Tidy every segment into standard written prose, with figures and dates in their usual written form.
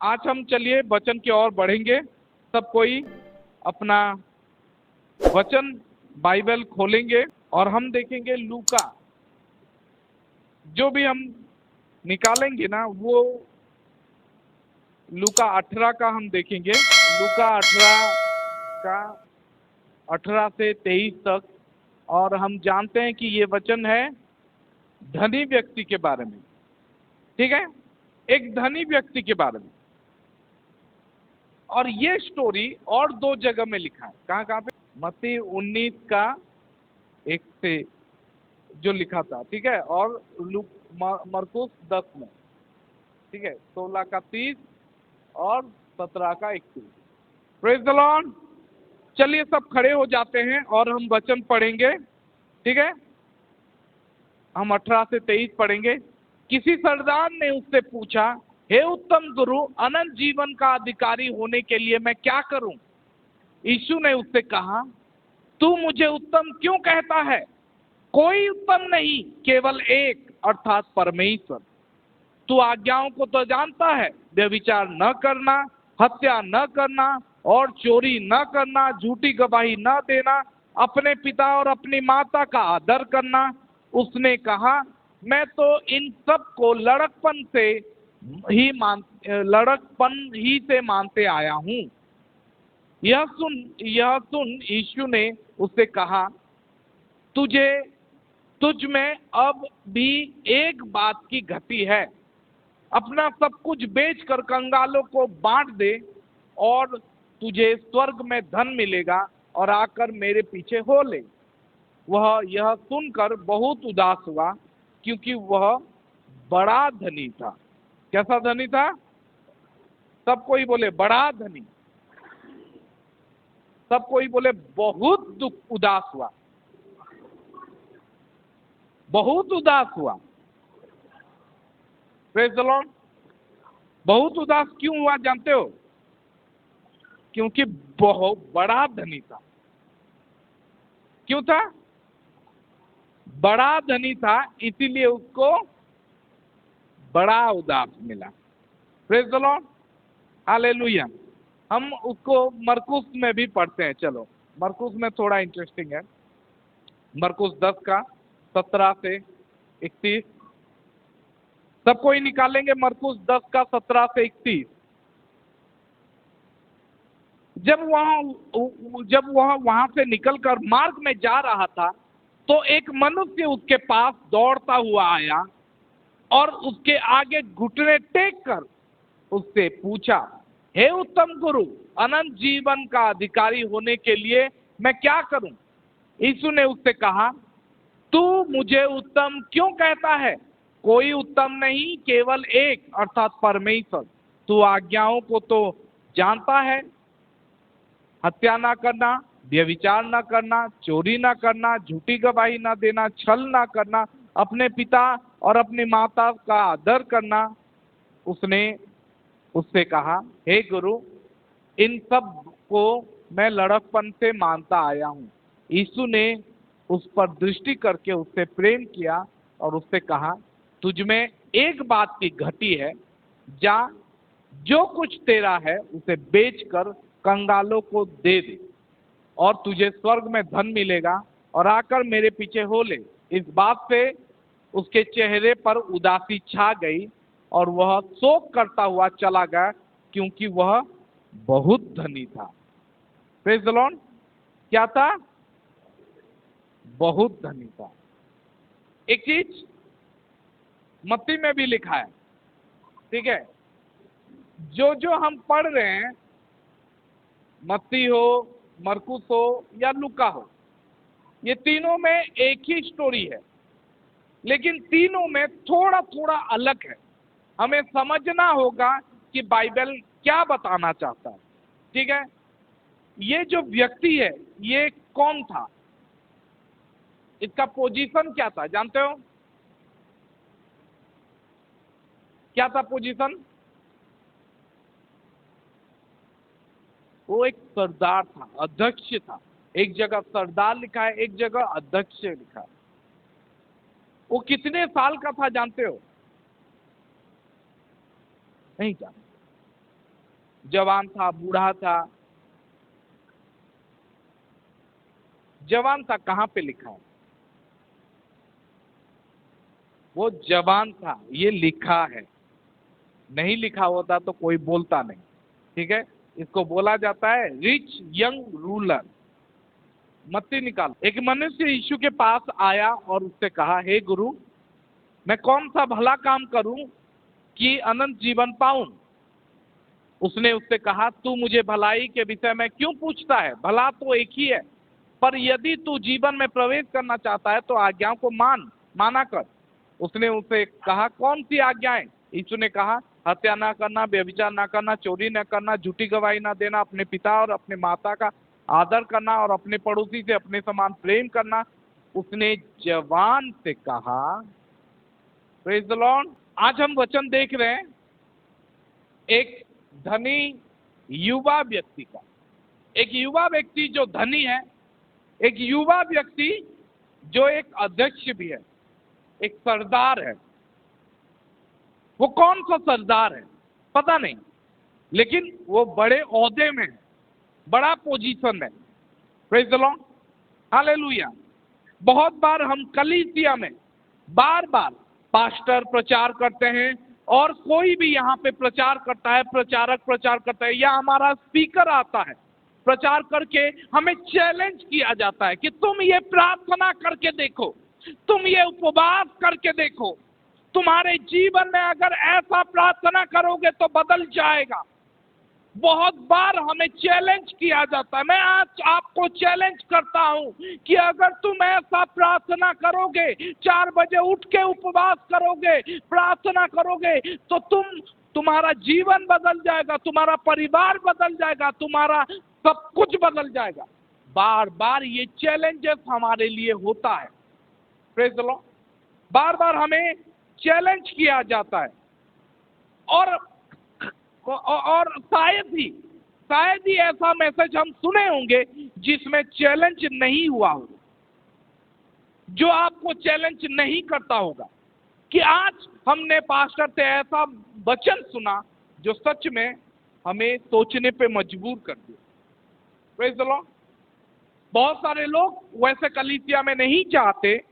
आज हम चलिए वचन की ओर बढ़ेंगे। सब कोई अपना वचन बाइबल खोलेंगे और हम देखेंगे लूका। जो भी हम निकालेंगे ना वो लूका 18 का हम देखेंगे। लूका 18 का 18 से 23 तक। और हम जानते हैं कि ये वचन है धनी व्यक्ति के बारे में। ठीक है, एक धनी व्यक्ति के बारे में। और ये स्टोरी और दो जगह में लिखा है। कहाँ कहाँ पे? मत्ती 19 का 1 से जो लिखा था, ठीक है, और मरकुस 10 में, ठीक है, 16 का 30 और 17 का 31। Praise the Lord. चलिए सब खड़े हो जाते हैं और हम वचन पढ़ेंगे। ठीक है, हम 18 से 23 पढ़ेंगे। किसी सरदार ने उससे पूछा, हे उत्तम गुरु, अनंत जीवन का अधिकारी होने के लिए मैं क्या करूं? यीशु ने उससे कहा, तू मुझे उत्तम क्यों कहता है? कोई उत्तम नहीं, केवल एक, अर्थात परमेश्वर। तू आज्ञाओं को तो जानता है, व्यभिचार न करना, हत्या न करना और चोरी न करना, झूठी गवाही न देना, अपने पिता और अपनी माता का आदर करना। उसने कहा, मैं तो इन सब को लड़कपन ही से मानते आया हूँ। यह सुन यीशु ने उससे कहा, तुझ में अब भी एक बात की घटी है। अपना सब कुछ बेचकर कंगालों को बांट दे और तुझे स्वर्ग में धन मिलेगा, और आकर मेरे पीछे हो ले। वह यह सुनकर बहुत उदास हुआ, क्योंकि वह बड़ा धनी था। कैसा धनी था? सब कोई बोले बड़ा धनी। सब कोई बोले बहुत उदास हुआ। बहुत उदास हुआ। Praise the Lord. बहुत उदास क्यों हुआ जानते हो? क्योंकि बहुत बड़ा धनी था। क्यों था? बड़ा धनी था, इसीलिए उसको बड़ा उदास मिला। Praise the Lord, hallelujah. हम उसको मरकुस में भी पढ़ते हैं। चलो, मरकुस में थोड़ा इंटरेस्टिंग है। मरकुस 10 का 17 से 31। सब कोई निकालेंगे मरकुस 10 का 17 से 31। जब वह वहां से निकलकर मार्ग में जा रहा था, तो एक मनुष्य उसके पास दौड़ता हुआ आया और उसके आगे घुटने टेक कर उससे पूछा, हे उत्तम गुरु, अनंत जीवन का अधिकारी होने के लिए मैं क्या करूं? यीशु ने उससे कहा, तू मुझे उत्तम क्यों कहता है? कोई उत्तम नहीं, केवल एक, अर्थात परमेश्वर। तू आज्ञाओं को तो जानता है, हत्या ना करना, व्यभिचार ना करना, चोरी ना करना, झूठी गवाही ना देना, छल ना करना, अपने पिता और अपनी माता का आदर करना। उसने उससे कहा, हे गुरु, इन सब को मैं लड़कपन से मानता आया हूँ। यीशु ने उस पर दृष्टि करके उससे प्रेम किया और उससे कहा, तुझ में एक बात की घटी है। जा, जो कुछ तेरा है उसे बेचकर कंगालों को दे दे, और तुझे स्वर्ग में धन मिलेगा, और आकर मेरे पीछे हो ले। इस बात से उसके चेहरे पर उदासी छा गई और वह शोक करता हुआ चला गया, क्योंकि वह बहुत धनी था। Praise the Lord. क्या था? बहुत धनी था। एक चीज मत्ती में भी लिखा है, ठीक है, जो हम पढ़ रहे हैं, मत्ती हो, मरकुस हो या लूका हो, ये तीनों में एक ही स्टोरी है, लेकिन तीनों में थोड़ा थोड़ा अलग है। हमें समझना होगा कि बाइबल क्या बताना चाहता है। ठीक है, ये जो व्यक्ति है ये कौन था? इसका पोजीशन क्या था जानते हो? क्या था पोजीशन? वो एक सरदार था, अध्यक्ष था। एक जगह सरदार लिखा है, एक जगह अध्यक्ष लिखा है। वो कितने साल का था जानते हो? नहीं जानते। जवान था, बूढ़ा था, जवान था कहाँ पे लिखा है? वो जवान था, ये लिखा है। नहीं लिखा होता तो कोई बोलता नहीं, ठीक है। इसको बोला जाता है रिच यंग रूलर। मत्ती निकाल। एक मनुष्य यीशु के पास आया और उससे कहा, हे गुरु, मैं कौन सा भला काम करूं कि अनंत जीवन पाऊं? उसने उससे कहा, तू मुझे भलाई के विषय में क्यों पूछता है? भला तो एक ही है, पर यदि तू जीवन में प्रवेश करना चाहता है तो आज्ञाओं को माना कर। उसने उसे कहा, कौन सी आज्ञाएं? यीशु ने कहा, हत्या ना करना, व्यभिचार ना करना, चोरी ना करना, झूठी गवाही ना देना, अपने पिता और अपने माता का आदर करना और अपने पड़ोसी से अपने समान प्रेम करना। उसने जवान से कहा, प्रेज द लॉर्ड। आज हम वचन देख रहे हैं एक धनी युवा व्यक्ति का। एक युवा व्यक्ति जो धनी है, एक युवा व्यक्ति जो एक अध्यक्ष भी है, एक सरदार है। वो कौन सा सरदार है पता नहीं, लेकिन वो बड़े ओहदे में है, बड़ा पोजीशन है। Praise the Lord, hallelujah. बहुत बार हम कलीसिया में बार बार पास्टर प्रचार करते हैं, और कोई भी यहाँ पे प्रचार करता है, प्रचारक प्रचार करता है, या हमारा स्पीकर आता है प्रचार करके, हमें चैलेंज किया जाता है कि तुम ये प्रार्थना करके देखो, तुम ये उपवास करके देखो, तुम्हारे जीवन में अगर ऐसा प्रार्थना करोगे तो बदल जाएगा। बहुत बार हमें चैलेंज किया जाता है। मैं आज आपको चैलेंज करता हूं कि अगर तुम ऐसा प्रार्थना करोगे, 4 बजे उठ के उपवास करोगे, प्रार्थना करोगे, तो तुम्हारा जीवन बदल जाएगा, तुम्हारा परिवार बदल जाएगा, तुम्हारा सब कुछ बदल जाएगा। बार बार ये चैलेंजेस हमारे लिए होता है। Praise the Lord. बार बार हमें चैलेंज किया जाता है, और शायद ही ऐसा मैसेज हम सुने होंगे जिसमें चैलेंज नहीं हुआ हो, जो आपको चैलेंज नहीं करता होगा। कि आज हमने पास्टर से ऐसा वचन सुना जो सच में हमें सोचने पे मजबूर कर दिया। Praise the Lord. बहुत सारे लोग वैसे कलीसिया में नहीं चाहते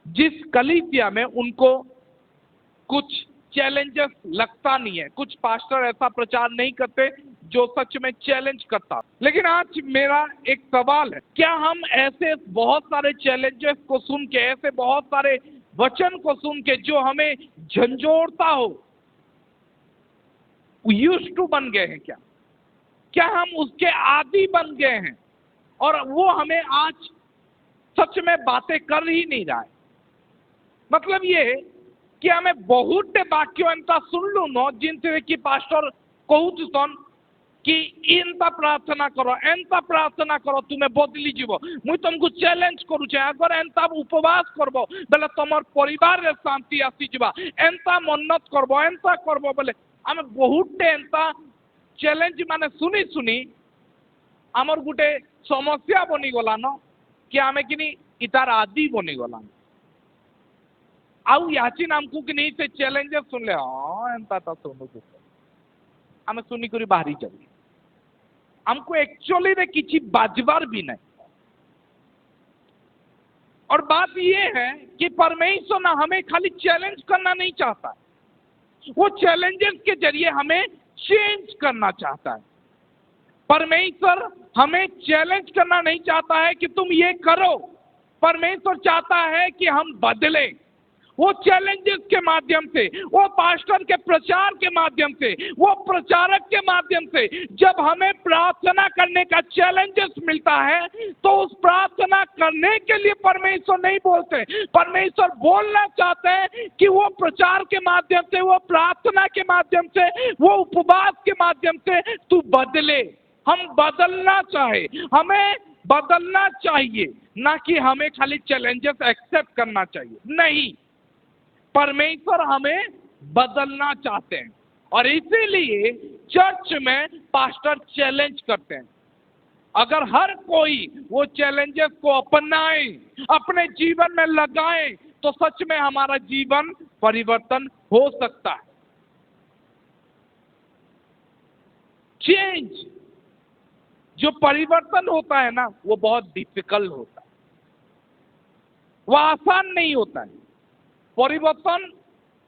जिस कलीसिया में उनको कुछ चैलेंजेस लगता नहीं है। कुछ पास्टर ऐसा प्रचार नहीं करते जो सच में चैलेंज करता। लेकिन आज मेरा एक सवाल है, क्या हम ऐसे बहुत सारे चैलेंजेस को सुन के, ऐसे बहुत सारे वचन को सुन के जो हमें झंझोड़ता हो, यूज्ड टू बन गए हैं? क्या हम उसके आदी बन गए हैं और वो हमें आज सच में बातें कर ही नहीं रहा है? मतलब ये कि ଆମେ बहुटे वाक्य एंता सुनलु न जिनसे कि पास्टर कहून कि एंता प्रार्थना करो तुम्हें बदली जीव। मुई तुमको चैलेंज करुचे, अगर एंता उपवास करबो बेले तुमर परिवार रे शांति आसी जीवा, एंता मन्नत करबो, एंता करबो बेले आमे बहुटे एंता चैलेंज माने सुनी सुनी आमर गुटे समस्या बनी गला न कि आमे किनी इतार आदि बनी गला। आउ याची नामकू कि नहीं से चैलेंजेस सुनले, हाँ एंता ता सुनु आमे सुनी करी बाहरी चली। हमको एक्चुअली रे किसी बाजबार भी नहीं। और बात ये है कि परमेश्वर ना हमें खाली चैलेंज करना नहीं चाहता, वो चैलेंजेस के जरिए हमें चेंज करना चाहता है। परमेश्वर हमें चैलेंज करना नहीं चाहता है कि तुम ये करो। परमेश्वर चाहता है कि हम बदलें। वो चैलेंजेस के माध्यम से, वो पास्टर के प्रचार के माध्यम से, वो प्रचारक के माध्यम से जब हमें प्रार्थना करने का चैलेंजेस मिलता है तो उस प्रार्थना करने के लिए परमेश्वर नहीं बोलते। परमेश्वर बोलना चाहते हैं कि वो प्रचार के माध्यम से, वो प्रार्थना के माध्यम से, वो उपवास के माध्यम से तू बदले। हम बदलना चाहे, हमें बदलना चाहिए, ना कि हमें खाली चैलेंजेस एक्सेप्ट करना चाहिए। नहीं, परमेश्वर हमें बदलना चाहते हैं, और इसीलिए चर्च में पास्टर चैलेंज करते हैं। अगर हर कोई वो चैलेंजेस को अपनाए, अपने जीवन में लगाए, तो सच में हमारा जीवन परिवर्तन हो सकता है। चेंज, जो परिवर्तन होता है ना, वो बहुत डिफिकल्ट होता है, वो आसान नहीं होता है। परिवर्तन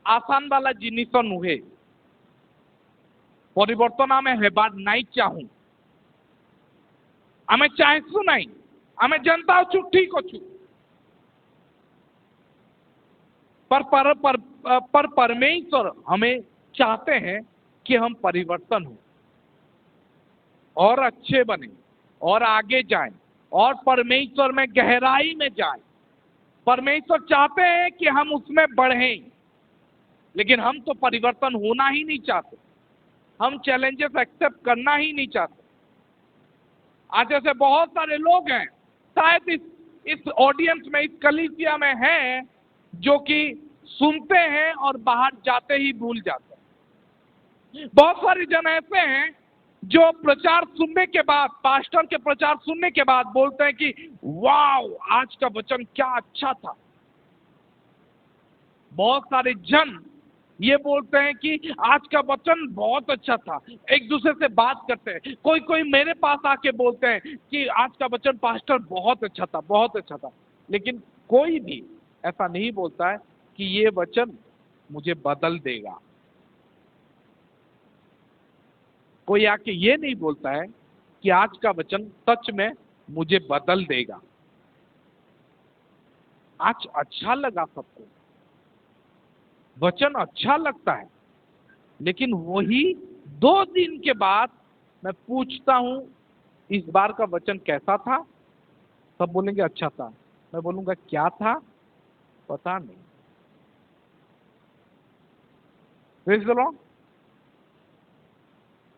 आसान वाला जिनिस नुहे। परिवर्तन आमे हेबार नहीं चाहूं, आमे चाहसु नहीं, आमे जनता अच्छु ठीक अच्छु, पर परमेश्वर हमें चाहते हैं कि हम परिवर्तन हो और अच्छे बने और आगे जाएं और परमेश्वर में गहराई में जाएं। परमेश्वर चाहते हैं कि हम उसमें बढ़ें, लेकिन हम तो परिवर्तन होना ही नहीं चाहते, हम चैलेंजेस एक्सेप्ट करना ही नहीं चाहते। आज ऐसे बहुत सारे लोग हैं, शायद इस ऑडियंस में, इस कलीसिया में हैं, जो कि सुनते हैं और बाहर जाते ही भूल जाते हैं। बहुत सारे जन ऐसे हैं जो प्रचार सुनने के बाद, पास्टर के प्रचार सुनने के बाद बोलते हैं कि वाव, आज का वचन क्या अच्छा था। बहुत सारे जन ये बोलते हैं कि आज का वचन बहुत अच्छा था, एक दूसरे से बात करते हैं। कोई मेरे पास आके बोलते हैं कि आज का वचन पास्टर बहुत अच्छा था, बहुत अच्छा था। लेकिन कोई भी ऐसा नहीं बोलता है कि ये वचन मुझे बदल देगा। कोई आके ये नहीं बोलता है कि आज का वचन सच में मुझे बदल देगा। आज अच्छा लगा सबको, वचन अच्छा लगता है, लेकिन वही 2 दिन के बाद मैं पूछता हूं इस बार का वचन कैसा था, सब बोलेंगे अच्छा था, मैं बोलूंगा क्या था पता नहीं। Praise the Lord.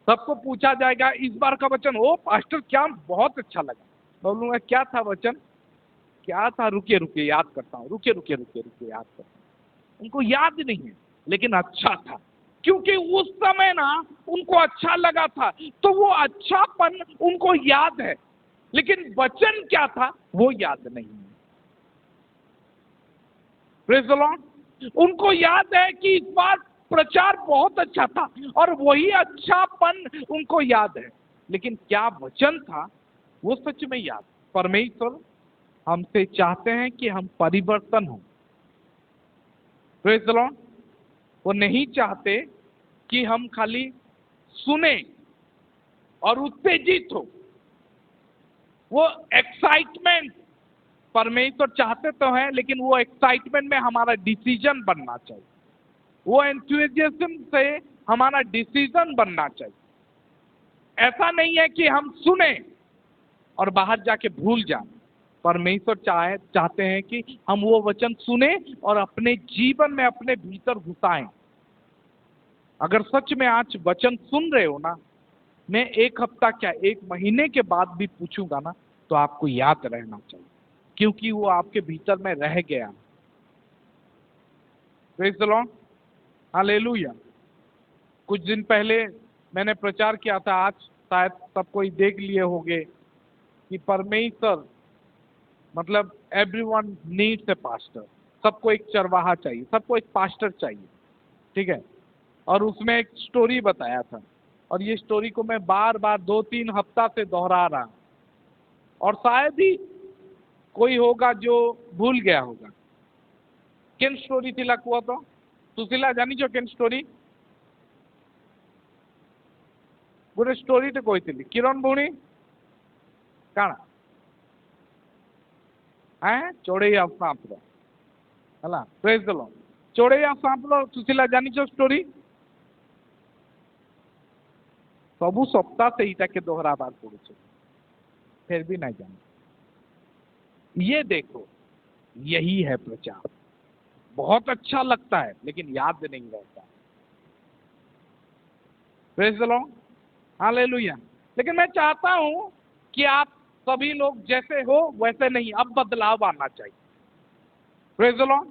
सबको पूछा जाएगा इस बार का वचन, ओ पास्टर क्या बहुत अच्छा लगा, मैं बोलूंगा क्या था वचन, क्या था, रुकिए रुकिए याद करता हूँ, रुकिए रुकिए रुकिए रुकिए याद करता हूँ। उनको याद नहीं है, लेकिन अच्छा था, क्योंकि उस समय ना उनको अच्छा लगा था, तो वो अच्छापन उनको याद है, लेकिन वचन क्या था वो याद नहीं है। Praise the Lord. उनको याद है कि इस बार प्रचार बहुत अच्छा था और वही अच्छापन उनको याद है, लेकिन क्या वचन था वो सच में याद। परमेश्वर हमसे चाहते हैं कि हम परिवर्तन हो। Praise the Lord. वो नहीं चाहते कि हम खाली सुने और उत्तेजित हो। वो एक्साइटमेंट परमेश्वर चाहते तो हैं, लेकिन वो एक्साइटमेंट में हमारा डिसीजन बनना चाहिए, वो एंथुसियाज्म से हमारा डिसीजन बनना चाहिए। ऐसा नहीं है कि हम सुने और बाहर जाके भूल जाएं। परमेश्वर चाहते हैं कि हम वो वचन सुने और अपने जीवन में, अपने भीतर घुसाएं। अगर सच में आज वचन सुन रहे हो ना, मैं 1 हफ्ता क्या 1 महीने के बाद भी पूछूंगा ना, तो आपको याद रहना चाहिए, क्योंकि वो आपके भीतर में रह गया। Praise the Lord, hallelujah. कुछ दिन पहले मैंने प्रचार किया था, आज शायद सब कोई देख लिए होंगे कि परमेश्वर मतलब एवरीवन नीड्स ए पास्टर। सबको एक चरवाहा चाहिए, सबको एक पास्टर चाहिए, ठीक है। और उसमें एक स्टोरी बताया था, और ये स्टोरी को मैं बार बार 2-3 हफ्ता से दोहरा रहा, और शायद ही कोई होगा जो भूल गया होगा। केन स्टोरी थी लकुआ तो सुशीला जानी छो केन स्टोरी? गोटे स्टोरी तो कही किरण भौणी काण चढ़ैया सांपर है। Praise the Lord. चढ़ैया सांपर सुशीला जानी छो स्टोरी? सबू सप्ताह से ईटा के दोहराबार पड़े, फिर भी नहीं जाना। ये देखो, यही है प्रचार। बहुत अच्छा लगता है लेकिन याद नहीं रहता। Praise the Lord, hallelujah. लेकिन मैं चाहता हूं कि आप सभी लोग जैसे हो वैसे नहीं, अब बदलाव आना चाहिए। Praise the Lord.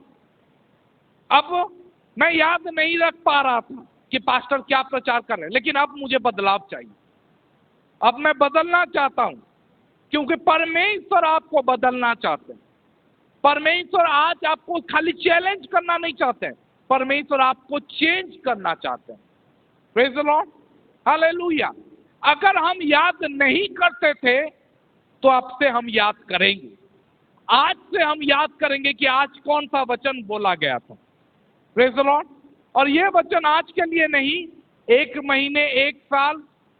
अब मैं याद नहीं रख पा रहा था कि पास्टर क्या प्रचार कर रहे हैं, लेकिन अब मुझे बदलाव चाहिए। अब मैं बदलना चाहता हूं, क्योंकि परमेश्वर आपको बदलना चाहते हैं। परमेश्वर आज आपको खाली चैलेंज करना नहीं चाहते हैं, परमेश्वर आपको चेंज करना चाहते हैं। Praise the Lord, hallelujah. अगर हम याद नहीं करते थे तो अब से हम याद करेंगे। आज से हम याद करेंगे कि आज कौन सा वचन बोला गया था। Praise the Lord. और ये वचन आज के लिए नहीं, 1 महीने, 1 साल,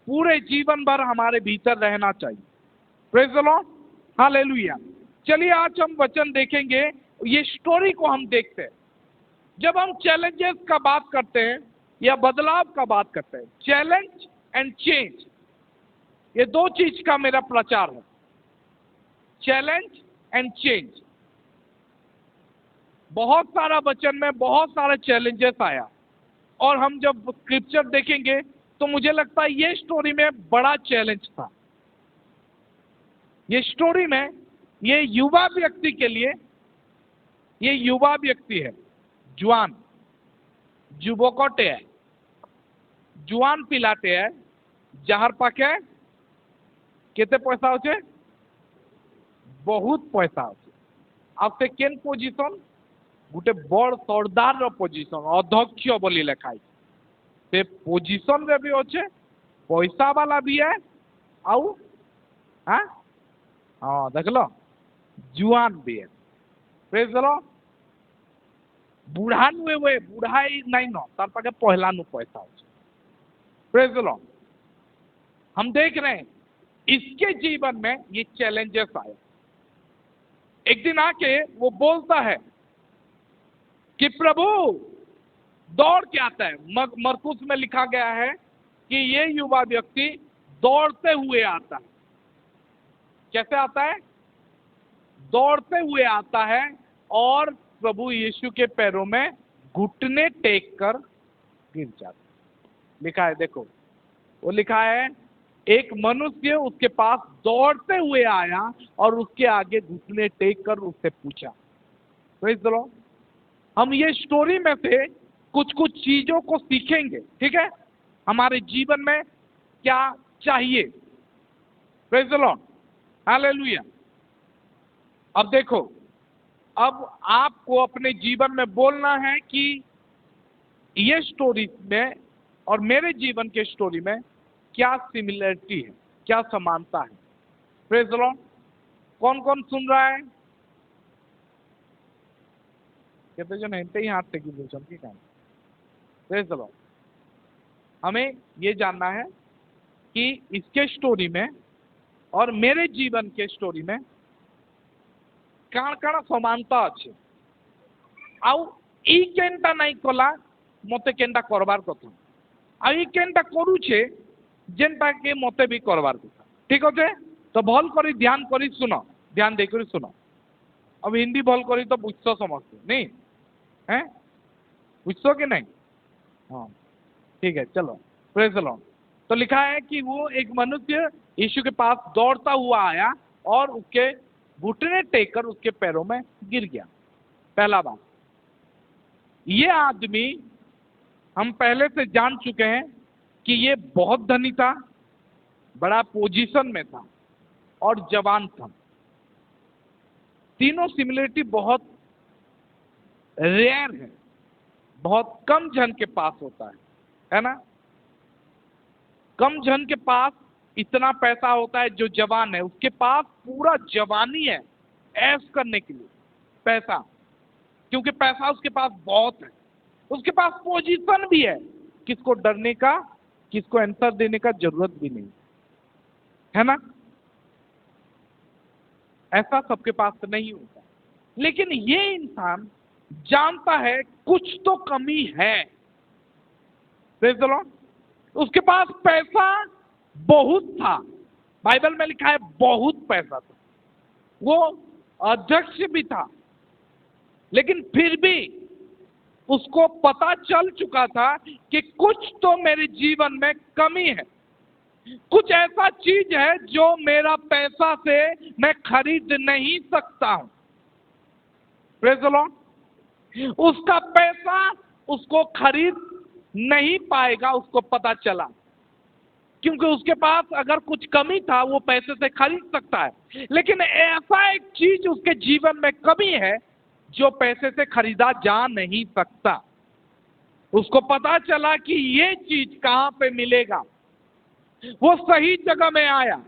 पूरे जीवन भर हमारे भीतर रहना चाहिए। Praise the Lord, hallelujah. चलिए आज हम वचन देखेंगे, ये स्टोरी को हम देखते हैं। जब हम चैलेंजेस का बात करते हैं या बदलाव का बात करते हैं, चैलेंज एंड चेंज, ये 2 चीज का मेरा प्रचार है, चैलेंज एंड चेंज। बहुत सारा वचन में बहुत सारे चैलेंजेस आया, और हम जब स्क्रिप्चर देखेंगे तो मुझे लगता है ये स्टोरी में बड़ा चैलेंज था। ये स्टोरी में ये युवा व्यक्ति के लिए, ये युवा व्यक्ति है, जुआन जुबकोटे है, जुआन पिलाते है, जहार पाके केते पैसा होचे, बहुत पैसा होचे। अब से केन पोजिशन, गोटे बड़ सरदार पोजिशन, अध्यक्ष बोली लिखाई, से पोजिशन रे भी होचे, पैसा वाला भी है, आउ हाँ हाँ देख लो जुआन भी है। Praise the Lord. बुढ़ा नुए वे बुढ़ाई नहीं न, तार पाके पहला नु पैसा होचे। Praise the Lord. हम देख रहे हैं इसके जीवन में ये चैलेंजेस आए। एक दिन आके वो बोलता है कि प्रभु, दौड़ के आता है। मरकुस में लिखा गया है कि ये युवा व्यक्ति दौड़ते हुए आता है। कैसे आता है? दौड़ते हुए आता है और प्रभु यीशु के पैरों में घुटने टेक कर गिर जाता है। लिखा है, देखो वो लिखा है, एक मनुष्य उसके पास दौड़ते हुए आया और उसके आगे घुटने टेक कर उससे पूछा। Praise the Lord. हम ये स्टोरी में से कुछ कुछ चीजों को सीखेंगे, ठीक है, हमारे जीवन में क्या चाहिए। Praise the Lord, hallelujah. अब देखो, अब आपको अपने जीवन में बोलना है कि ये स्टोरी में और मेरे जीवन के स्टोरी में क्या सिमिलरिटी है, क्या समानता है। Praise the Lord. कौन कौन सुन रहा है? कहते जो नहीं ही हाथ टेकी बोल की काम। Praise the Lord. हमें ये जानना है कि इसके स्टोरी में और मेरे जीवन के स्टोरी में काण काण समानता अच्छे, आउ ई केनटा नहीं कला मते केनटा करबार कथा, आ ई केनटा करूछे जेनटा के मते भी करबार कथा। ठीक है, तो भल करी ध्यान करी सुनो, ध्यान दे करी सुनो। अब हिंदी भल करी तो बुझो समझते नहीं हैं, बुझो कि नहीं? हाँ ठीक है, चलो। Praise the Lord. तो लिखा है कि वो एक मनुष्य यीशु के पास दौड़ता हुआ आया और उसके घुटने टेक कर उसके पैरों में गिर गया। पहला बात, ये आदमी हम पहले से जान चुके हैं कि ये बहुत धनी था, बड़ा पोजीशन में था और जवान था। तीनों सिमिलरिटी बहुत रेयर है, बहुत कम जन के पास होता है ना। कम जन के पास इतना पैसा होता है। जो जवान है उसके पास पूरा जवानी है ऐश करने के लिए पैसा, क्योंकि पैसा उसके पास बहुत है, उसके पास पोजीशन भी है, किसको डरने का, किसको आंसर देने का जरूरत भी नहीं है ना। ऐसा सबके पास तो नहीं होता, लेकिन ये इंसान जानता है कुछ तो कमी है। Praise the Lord. उसके पास पैसा बहुत था, बाइबल में लिखा है बहुत पैसा था, वो अध्यक्ष भी था, लेकिन फिर भी उसको पता चल चुका था कि कुछ तो मेरे जीवन में कमी है, कुछ ऐसा चीज है जो मेरा पैसा से मैं खरीद नहीं सकता हूं। Praise the Lord. उसका पैसा उसको खरीद नहीं पाएगा, उसको पता चला, क्योंकि उसके पास अगर कुछ कमी था वो पैसे से खरीद सकता है, लेकिन ऐसा एक चीज उसके जीवन में कमी है जो पैसे से खरीदा जा नहीं सकता। उसको पता चला कि ये चीज कहां पे मिलेगा, वो सही जगह में आया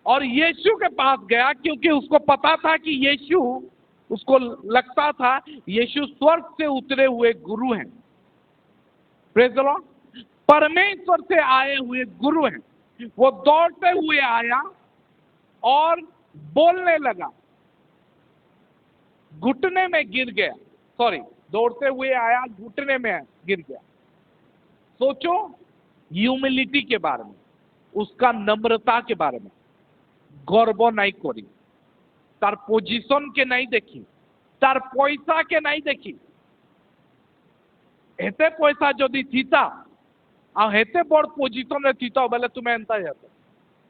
और यीशु के पास गया, क्योंकि उसको पता था कि यीशु, उसको लगता था यीशु स्वर्ग से उतरे हुए गुरु हैं। Praise the Lord. परमेश्वर से आए हुए गुरु हैं। वो दौड़ते हुए आया और बोलने लगा, घुटने में गिर गया। सॉरी, दौड़ते हुए आया, घुटने में गिर गया। सोचो ह्यूमिलिटी के बारे में, उसका नम्रता के बारे में। गर्व नहीं करी, तार पोजिशन के नहीं देखी, तार पैसा के नहीं देखी। हेते पैसा जदि थीता आ हेते बड़ पोजिशन रे थीता बेले तुम्हें एंता जाता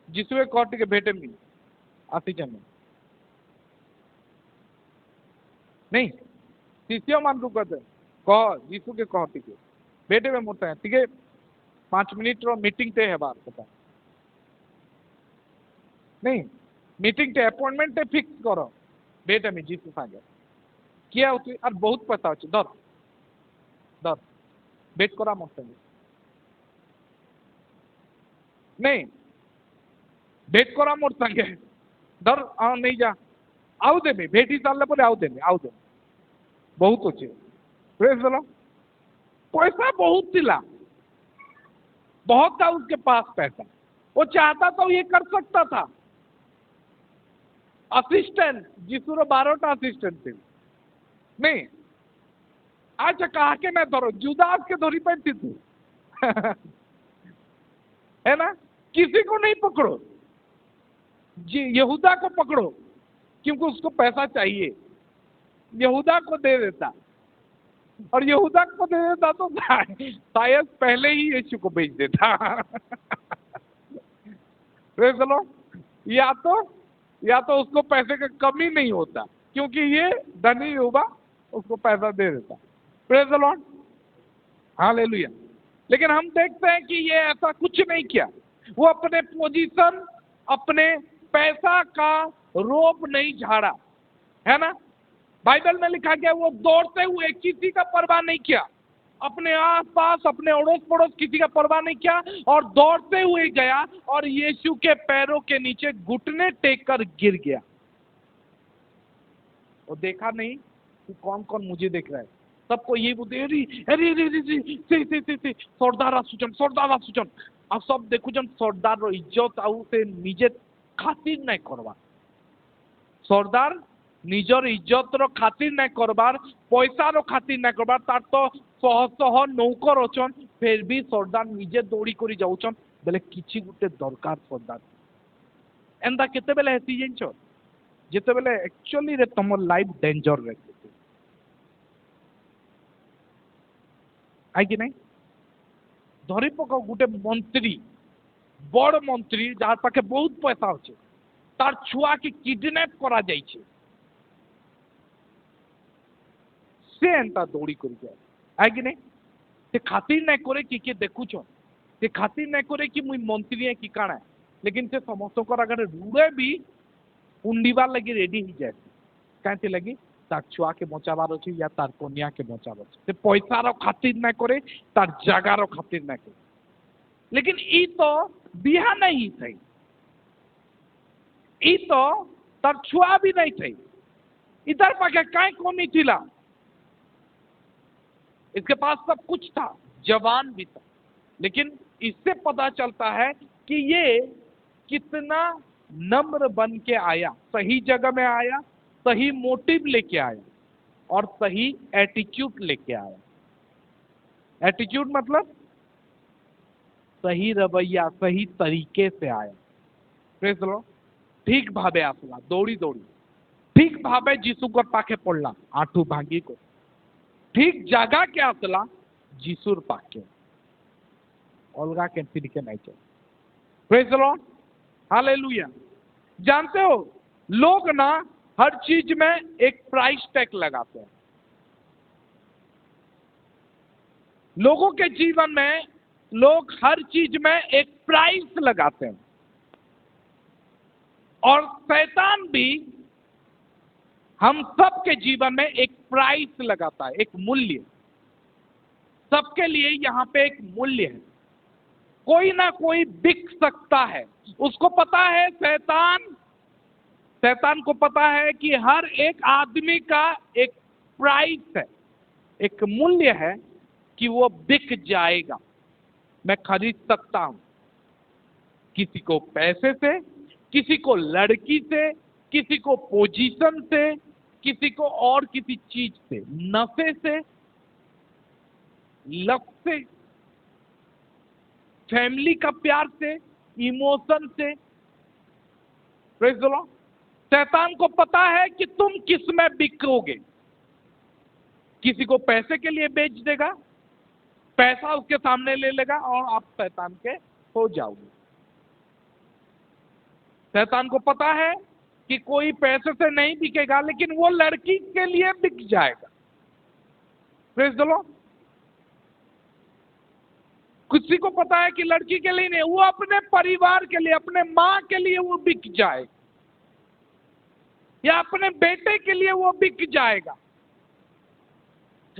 जिसुए कहती के भेटे मी आसी जन नहीं शिष्य मान को कहते कह जीसु के कहती के भेटे में मोटा है ठीक है 5 मिनट रो मीटिंग ते है बात पता नहीं मीटिंग ते अपॉइंटमेंट ते फिक्स करो भेटे में जीसु सागे किया होती और बहुत पैसा होची दर दर भेट करा मोटा नहीं भेट करा मोर संगे दर नहीं जा आउ देमी भेटी सारले पर आउ देमी बहुत अच्छे प्रेज द लॉर्ड। पैसा बहुत थिला, बहुत था उसके पास पैसा, वो चाहता तो ये कर सकता था। असिस्टेंट जिसुरो 12टा असिस्टेंट थे नहीं अच्छा कहा के मैं धरो जुदास के धोरी पर थी तू है ना, किसी को नहीं पकड़ो जी, यहूदा को पकड़ो क्योंकि उसको पैसा चाहिए, यहूदा को दे देता और यहूदा को दे देता तो शायद पहले ही यीशु को भेज देता चलो या तो उसको पैसे का कमी नहीं होता क्योंकि ये धनी युवा उसको पैसा दे देता। Praise the Lord, hallelujah. लेकिन हम देखते हैं कि ये ऐसा कुछ नहीं किया, वो अपने पोजीशन अपने पैसा का रोप नहीं झाड़ा, है ना। बाइबल में लिखा गया वो दौड़ते हुए किसी का परवाह नहीं किया, अपने आसपास अपने अड़ोस पड़ोस किसी का परवाह नहीं किया और दौड़ते हुए गया और यीशु के पैरों के नीचे घुटने टेक कर गिर गया। वो देखा नहीं कि कौन कौन मुझे देख रहा है, सबको ये बोलते अरे सरदार आसुचन आ सब देखुचन सरदार इज्जत आउ से निजे खातिर नहीं करवा, सरदार निजर इज्जत रो खातिर नहीं करबार, पैसा रो खातिर नहीं करबार, तार तो शह शह नौकर अचन फिर भी सरदार निजे दौड़ी करी जाउचन बेले किछि गुटे दरकार सरदार एंदा केते बेले हेसी जेंचो जेते बेले एक्चुअली रे तमर लाइफ डेंजर रे आई कि नहीं। धरी पकाओ गुटे मंत्री बड़ मंत्री जार पाखे बहुत पैसा अच्छे तार छुआ के किडनैप करा जाइछे, से एंता दौड़ी कर जाए आई कि नहीं, से खातिर नहीं करे कि के देखुछ, से खातिर नहीं करे कि मुई मंत्री है कि काना, लेकिन से समस्त को अगर रुड़े भी उंडीबार लगी रेडी ही जाए कहते लगी तार छुआ के बचाबार अच्छे या तार कन्या के बचाबार अच्छे, से पैसार खातिर नहीं करे तार जगार खातिर नहीं करे। लेकिन ई तो बिहा नहीं थी, ई तो तार छुआ भी नहीं थी, इधर पाके कई कमी थिला, इसके पास सब कुछ था, जवान भी था, लेकिन इससे पता चलता है कि ये कितना नम्र बन के आया, सही जगह में आया, सही मोटिव लेके आया और सही एटीट्यूड लेके आया। एटीट्यूड मतलब सही रवैया, सही तरीके से आया। Praise the Lord. ठीक भावे आसला दौड़ी दौड़ी ठीक भावे जीसु को पाखे पड़ला आठू भांगी को ठीक जगह के आसला जीसुर पाके अलगा के फिर के नहीं चल। Praise the Lord, hallelujah. जानते हो लोग ना हर चीज में एक प्राइस टैग लगाते हैं, लोगों के जीवन में लोग हर चीज में एक प्राइस लगाते हैं और शैतान भी हम सबके जीवन में एक प्राइस लगाता है, एक मूल्य। सबके लिए यहाँ पे एक मूल्य है। कोई ना कोई बिक सकता है। उसको पता है, शैतान को पता है कि हर एक आदमी का एक प्राइस है, एक मूल्य है कि वो बिक जाएगा। मैं खरीद सकता हूं, किसी को पैसे से, किसी को लड़की से, किसी को पोजीशन से, किसी को और किसी चीज से, नशे से, लत से, फैमिली का प्यार से, इमोशन से। Praise the Lord. शैतान को पता है कि तुम किस में बिकोगे। किसी को पैसे के लिए बेच देगा, पैसा उसके सामने ले लेगा और आप शैतान के हो जाओगे। शैतान को पता है कि कोई पैसे से नहीं बिकेगा, लेकिन वो लड़की के लिए बिक जाएगा। Praise the Lord. किसी को पता है कि लड़की के लिए नहीं, वो अपने परिवार के लिए, अपने माँ के लिए वो बिक जाएगा, या अपने बेटे के लिए वो बिक जाएगा।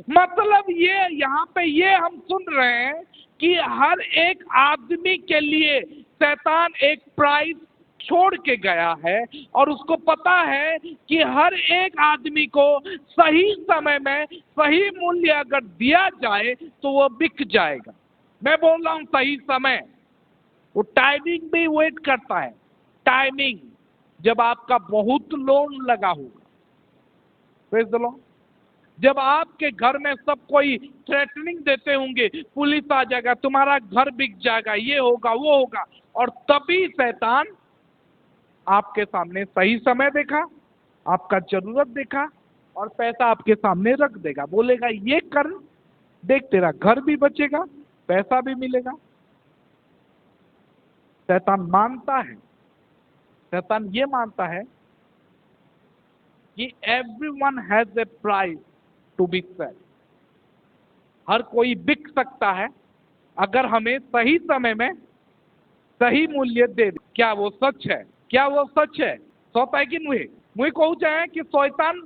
मतलब ये यहाँ पे ये हम सुन रहे हैं कि हर एक आदमी के लिए शैतान एक प्राइस छोड़ के गया है, और उसको पता है कि हर एक आदमी को सही समय में सही मूल्य अगर दिया जाए तो वो बिक जाएगा। मैं बोल रहा हूं सही समय, वो टाइमिंग भी वेट करता है। टाइमिंग जब आपका बहुत लोन लगा होगा, प्रेज़ द लॉर्ड, जब आपके घर में सब कोई थ्रेटनिंग देते होंगे, पुलिस आ जाएगा, तुम्हारा घर बिक जाएगा, ये होगा वो होगा, और तभी शैतान आपके सामने सही समय देखा, आपका जरूरत देखा और पैसा आपके सामने रख देगा, बोलेगा ये कर, देख तेरा घर भी बचेगा, पैसा भी मिलेगा। शैतान मानता है, शैतान ये मानता है कि everyone has a price to be set। हर कोई बिक सकता है अगर हमें सही समय में सही मूल्य दे दे। क्या वो सच है? क्या वो सच है? सत है कि नुहे? मुझे कहूँ चाहे कि शैतान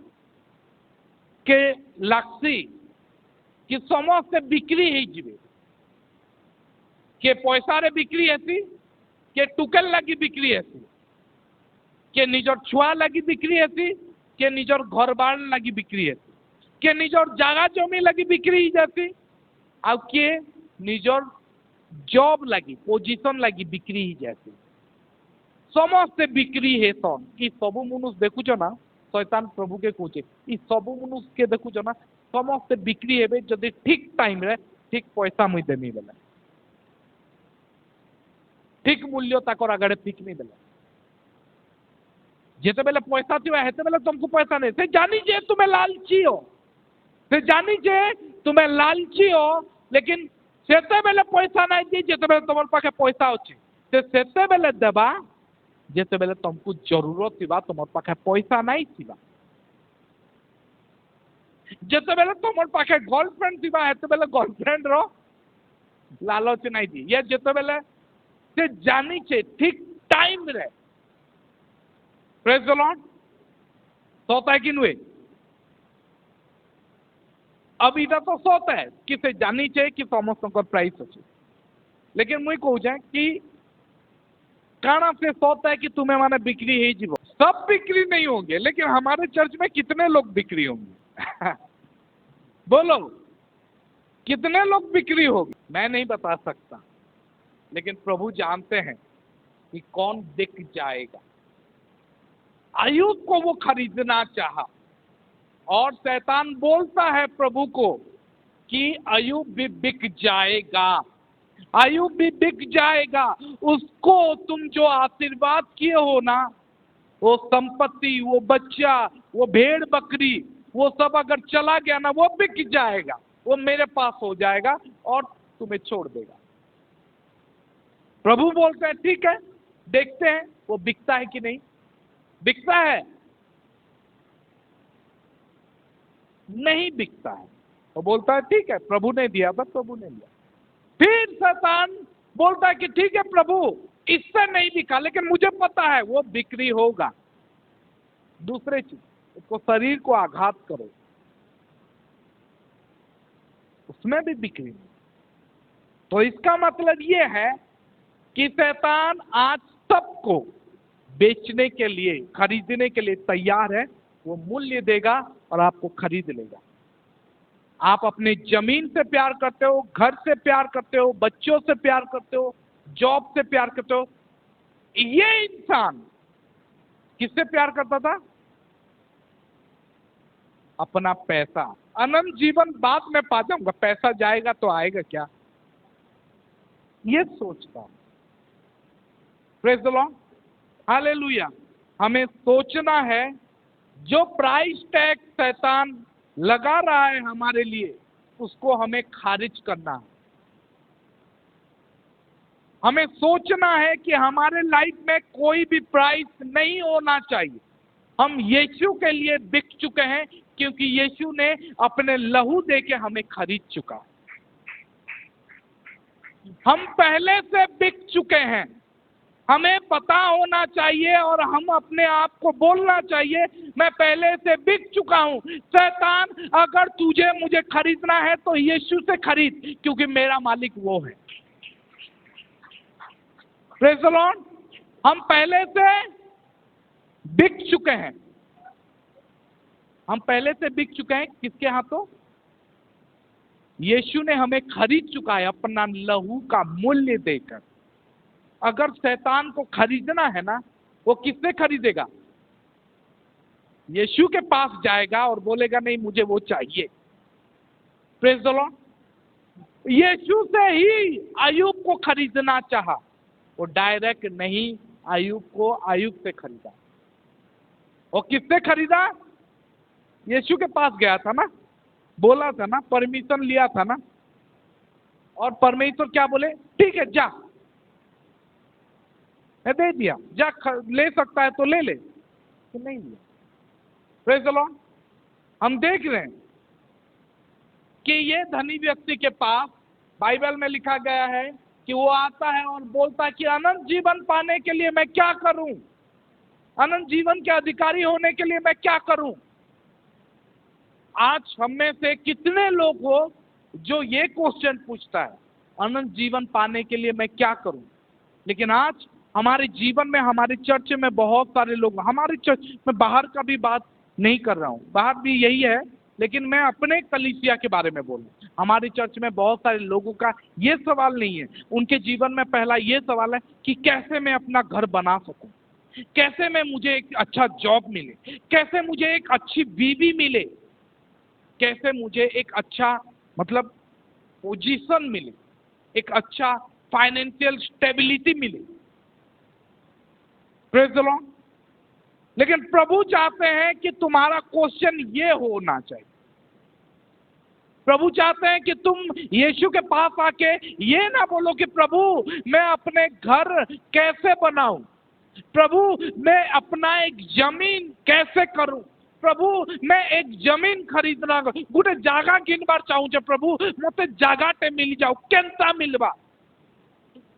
के लाक्सी कि समस्ते बिक्री ही जीवे, के पैसा रे बिक्री हेसी, के टुकेल लगी बिक्री हेसी, के निजर छुआ लगी बिक्री हेसी, के निजर घर बार लगी बिक्री हेसी, के निजर जगह जमी लगी बिक्री ही जाती, ଆଉ କିଏ ନିଜର जॉब लगी, पोजीशन लगी बिक्री ही जाती। ସମସ୍ତେ ବିକ୍ରି ହେସନ୍। ଇ ସବୁ ମନୁଷ ଦେଖୁଛ ନା, ଶୈତାନ ପ୍ରଭୁ के କହୁଛେ ଇ ସବୁ ମନୁଷ के ଦେଖୁଛ ନା, ସମସ୍ତେ ବିକ୍ରି ହେବେ ଯଦି ଠିକ ଟାଇମ ରେ ଠିକ ପଇସା ମୁଇଁ ଦେମି ବେଲେ, ଠିକ ମୂଲ୍ୟ ତାକର ଆଗରେ ଫିକ୍ନି ଦେଲେ। ଯେତେବେଳେ ପଇସା ଥିବା ସେତେବେଳେ ତୁମକୁ ପଇସା ନାହିଁ। ସେ ଜାଣିଛେ ତୁମେ ଲାଲଚୀ हो, ସେ ଜାଣିଛେ ତୁମେ ଲାଲଚୀ हो, लेकिन ସେତେବେଳେ ପଇସା ନାହିଁ ଯେ ଯେତେବେଳେ ତମର ପାଖେ ପଇସା ଅଛି। ସେ ସେତେବେଳେ ଦେବା ଯେତେବେଳେ ତମକୁ ଜରୁରତ ଥିବା, ତମର ପାଖେ ପଇସା ନାହିଁ ଥିବା। ଯେତେବେଳେ ତମର ପାଖେ गर्लफ्रेंड ଥିବା ସେତେବେଳେ गर्लफ्रेंड ର ଲାଲଚ ନାହିଁ दी। ये ଯେତେବେଳେ ସେ ଜାଣିଛେ ଠିକ ଟାଇମ ରେ, प्रेज़ द लॉर्ड, सत है कि नुहे? अब इटा तो सत है कि से जानी चे कि समस्त प्राइस अच्छे, लेकिन मुझे कहूँ कि काना से सत है कि तुम्हें माने बिक्री ही जीव। सब बिक्री नहीं होंगे, लेकिन हमारे चर्च में कितने लोग बिक्री होंगे? बोलो कितने लोग बिक्री होंगे? मैं नहीं बता सकता, लेकिन प्रभु जानते हैं कि कौन बिक जाएगा। अय्यूब को वो खरीदना चाहा, और शैतान बोलता है प्रभु को कि अय्यूब भी बिक जाएगा, अय्यूब भी बिक जाएगा। उसको तुम जो आशीर्वाद किए हो ना, वो संपत्ति, वो बच्चा, वो भेड़ बकरी, वो सब अगर चला गया ना, वो बिक जाएगा, वो मेरे पास हो जाएगा और तुम्हें छोड़ देगा। प्रभु बोलते हैं ठीक है, देखते हैं वो बिकता है कि नहीं। बिकता है? नहीं बिकता है। तो बोलता है ठीक है, प्रभु ने दिया, बस प्रभु ने दिया। फिर शैतान बोलता है कि ठीक है प्रभु, इससे नहीं बिका, लेकिन मुझे पता है वो बिक्री होगा। दूसरे चीज, उसको शरीर को आघात करो, उसमें भी बिक्री नहीं। तो इसका मतलब ये है कि शैतान आज सबको बेचने के लिए, खरीदने के लिए तैयार है। वो मूल्य देगा और आपको खरीद लेगा। आप अपने जमीन से प्यार करते हो, घर से प्यार करते हो, बच्चों से प्यार करते हो, जॉब से प्यार करते हो। ये इंसान किससे प्यार करता था? अपना पैसा। अनंत जीवन बाद में पा जाऊंगा, पैसा जाएगा तो आएगा क्या, ये सोचता। Praise the Lord, hallelujah. हमें सोचना है, जो प्राइस टैग शैतान लगा रहा है हमारे लिए, उसको हमें खारिज करना है। हमें सोचना है कि हमारे लाइफ में कोई भी प्राइस नहीं होना चाहिए। हम यीशु के लिए बिक चुके हैं, क्योंकि यीशु ने अपने लहू देके हमें खरीद चुका। हम पहले से बिक चुके हैं। हमें पता होना चाहिए और हम अपने आप को बोलना चाहिए, मैं पहले से बिक चुका हूं। शैतान, अगर तुझे मुझे खरीदना है तो यीशु से खरीद, क्योंकि मेरा मालिक वो है। Praise the Lord. हम पहले से बिक चुके हैं। हम पहले से बिक चुके हैं किसके हाथों? यीशु ने हमें खरीद चुका है अपना लहू का मूल्य देकर। अगर शैतान को खरीदना है ना, वो किससे खरीदेगा? यीशु के पास जाएगा और बोलेगा नहीं मुझे वो चाहिए। Praise the Lord. यीशु से ही अय्यूब को खरीदना चाहा, वो डायरेक्ट नहीं, अय्यूब से खरीदा। और किससे खरीदा? यीशु के पास गया था ना, बोला था ना, परमिशन लिया था ना, और परमेश्वर क्या बोले? ठीक है जा, दे दिया, जा ले सकता है तो ले ले, तो नहीं लिया। Praise the Lord. हम देख रहे हैं कि ये धनी व्यक्ति के पास बाइबल में लिखा गया है कि वो आता है और बोलता है कि अनंत जीवन पाने के लिए मैं क्या करूं, अनंत जीवन के अधिकारी होने के लिए मैं क्या करूं। आज हम में से कितने लोग हो जो ये क्वेश्चन पूछता है, अनंत जीवन पाने के लिए मैं क्या करूं। लेकिन आज हमारे जीवन में, हमारे चर्च में बहुत सारे लोग, हमारे चर्च में बाहर का भी बात नहीं कर रहा हूं, बाहर भी यही है, लेकिन मैं अपने कलीसिया के बारे में बोलूं। हमारे चर्च में बहुत सारे लोगों का ये सवाल नहीं है, उनके जीवन में पहला ये सवाल है कि कैसे मैं अपना घर बना सकूं, कैसे मैं, मुझे एक अच्छा जॉब मिले, कैसे मुझे एक अच्छी बीवी मिले, कैसे मुझे एक अच्छा मतलब पोजीशन मिले, एक अच्छा फाइनेंशियल स्टेबिलिटी मिले। Praise the Lord. लेकिन प्रभु चाहते हैं कि तुम्हारा क्वेश्चन ये होना चाहिए। प्रभु चाहते हैं कि तुम यीशु के पास आके ये ना बोलो कि प्रभु मैं अपने घर कैसे बनाऊं, प्रभु मैं अपना एक जमीन कैसे करूं, प्रभु मैं एक जमीन खरीदना गोटे जागा किनबार चाहूचे, प्रभु मते जागाटे मिल जाओ, केनता मिलबा,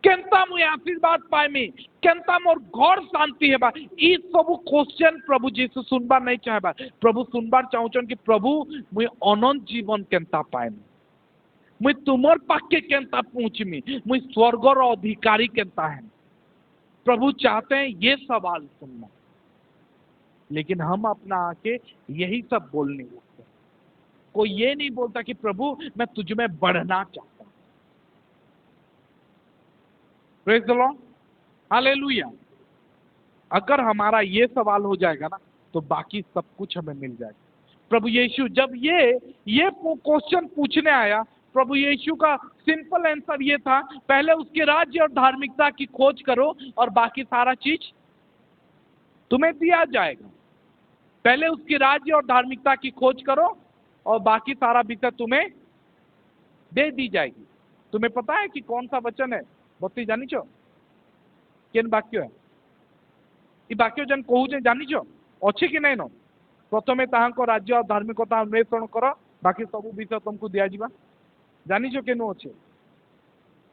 केनता मुझे आशीर्वाद पाएमी, केनता मोर घर शांति हेबा। ई सब क्वेश्चन प्रभु जीसु सुनबार नहीं चाहेबा। प्रभु सुनबार चाहूचन कि प्रभु मुझे अनंत जीवन केनता पाएमी, मुझे तुमर पाके केनता पहुंचमी, मुझे स्वर्गर अधिकारी केनता है। प्रभु चाहते हैं ये सवाल सुनना, लेकिन हम अपना आके यही सब बोलने लगते हैं। कोई ये नहीं बोलता कि प्रभु मैं तुझ में बढ़ना चाहता हूं। Praise the Lord, hallelujah. अगर हमारा ये सवाल हो जाएगा ना, तो बाकी सब कुछ हमें मिल जाएगा। प्रभु यीशु जब ये क्वेश्चन पूछने आया, प्रभु यीशु का सिंपल आंसर ये था, पहले उसके राज्य और धार्मिकता की खोज करो और बाकी सारा चीज तुम्हें दिया जाएगा। पहले उसकी राज्य और धार्मिकता की खोज करो और बाकी सारा विषय तुम्हें दे दी जाएगी। तुम्हें पता है कि कौन सा वचन है? बत्ती जानी छो केन वाक्य है? ये वाक्य जन कहूचे जानी छो अच्छे कि नहीं? नो प्रथमे ताहांको राज्य और धार्मिकता अन्वेषण करो, बाकी सब विषय तुमको दिया जावा। जानी छो केनु अच्छे?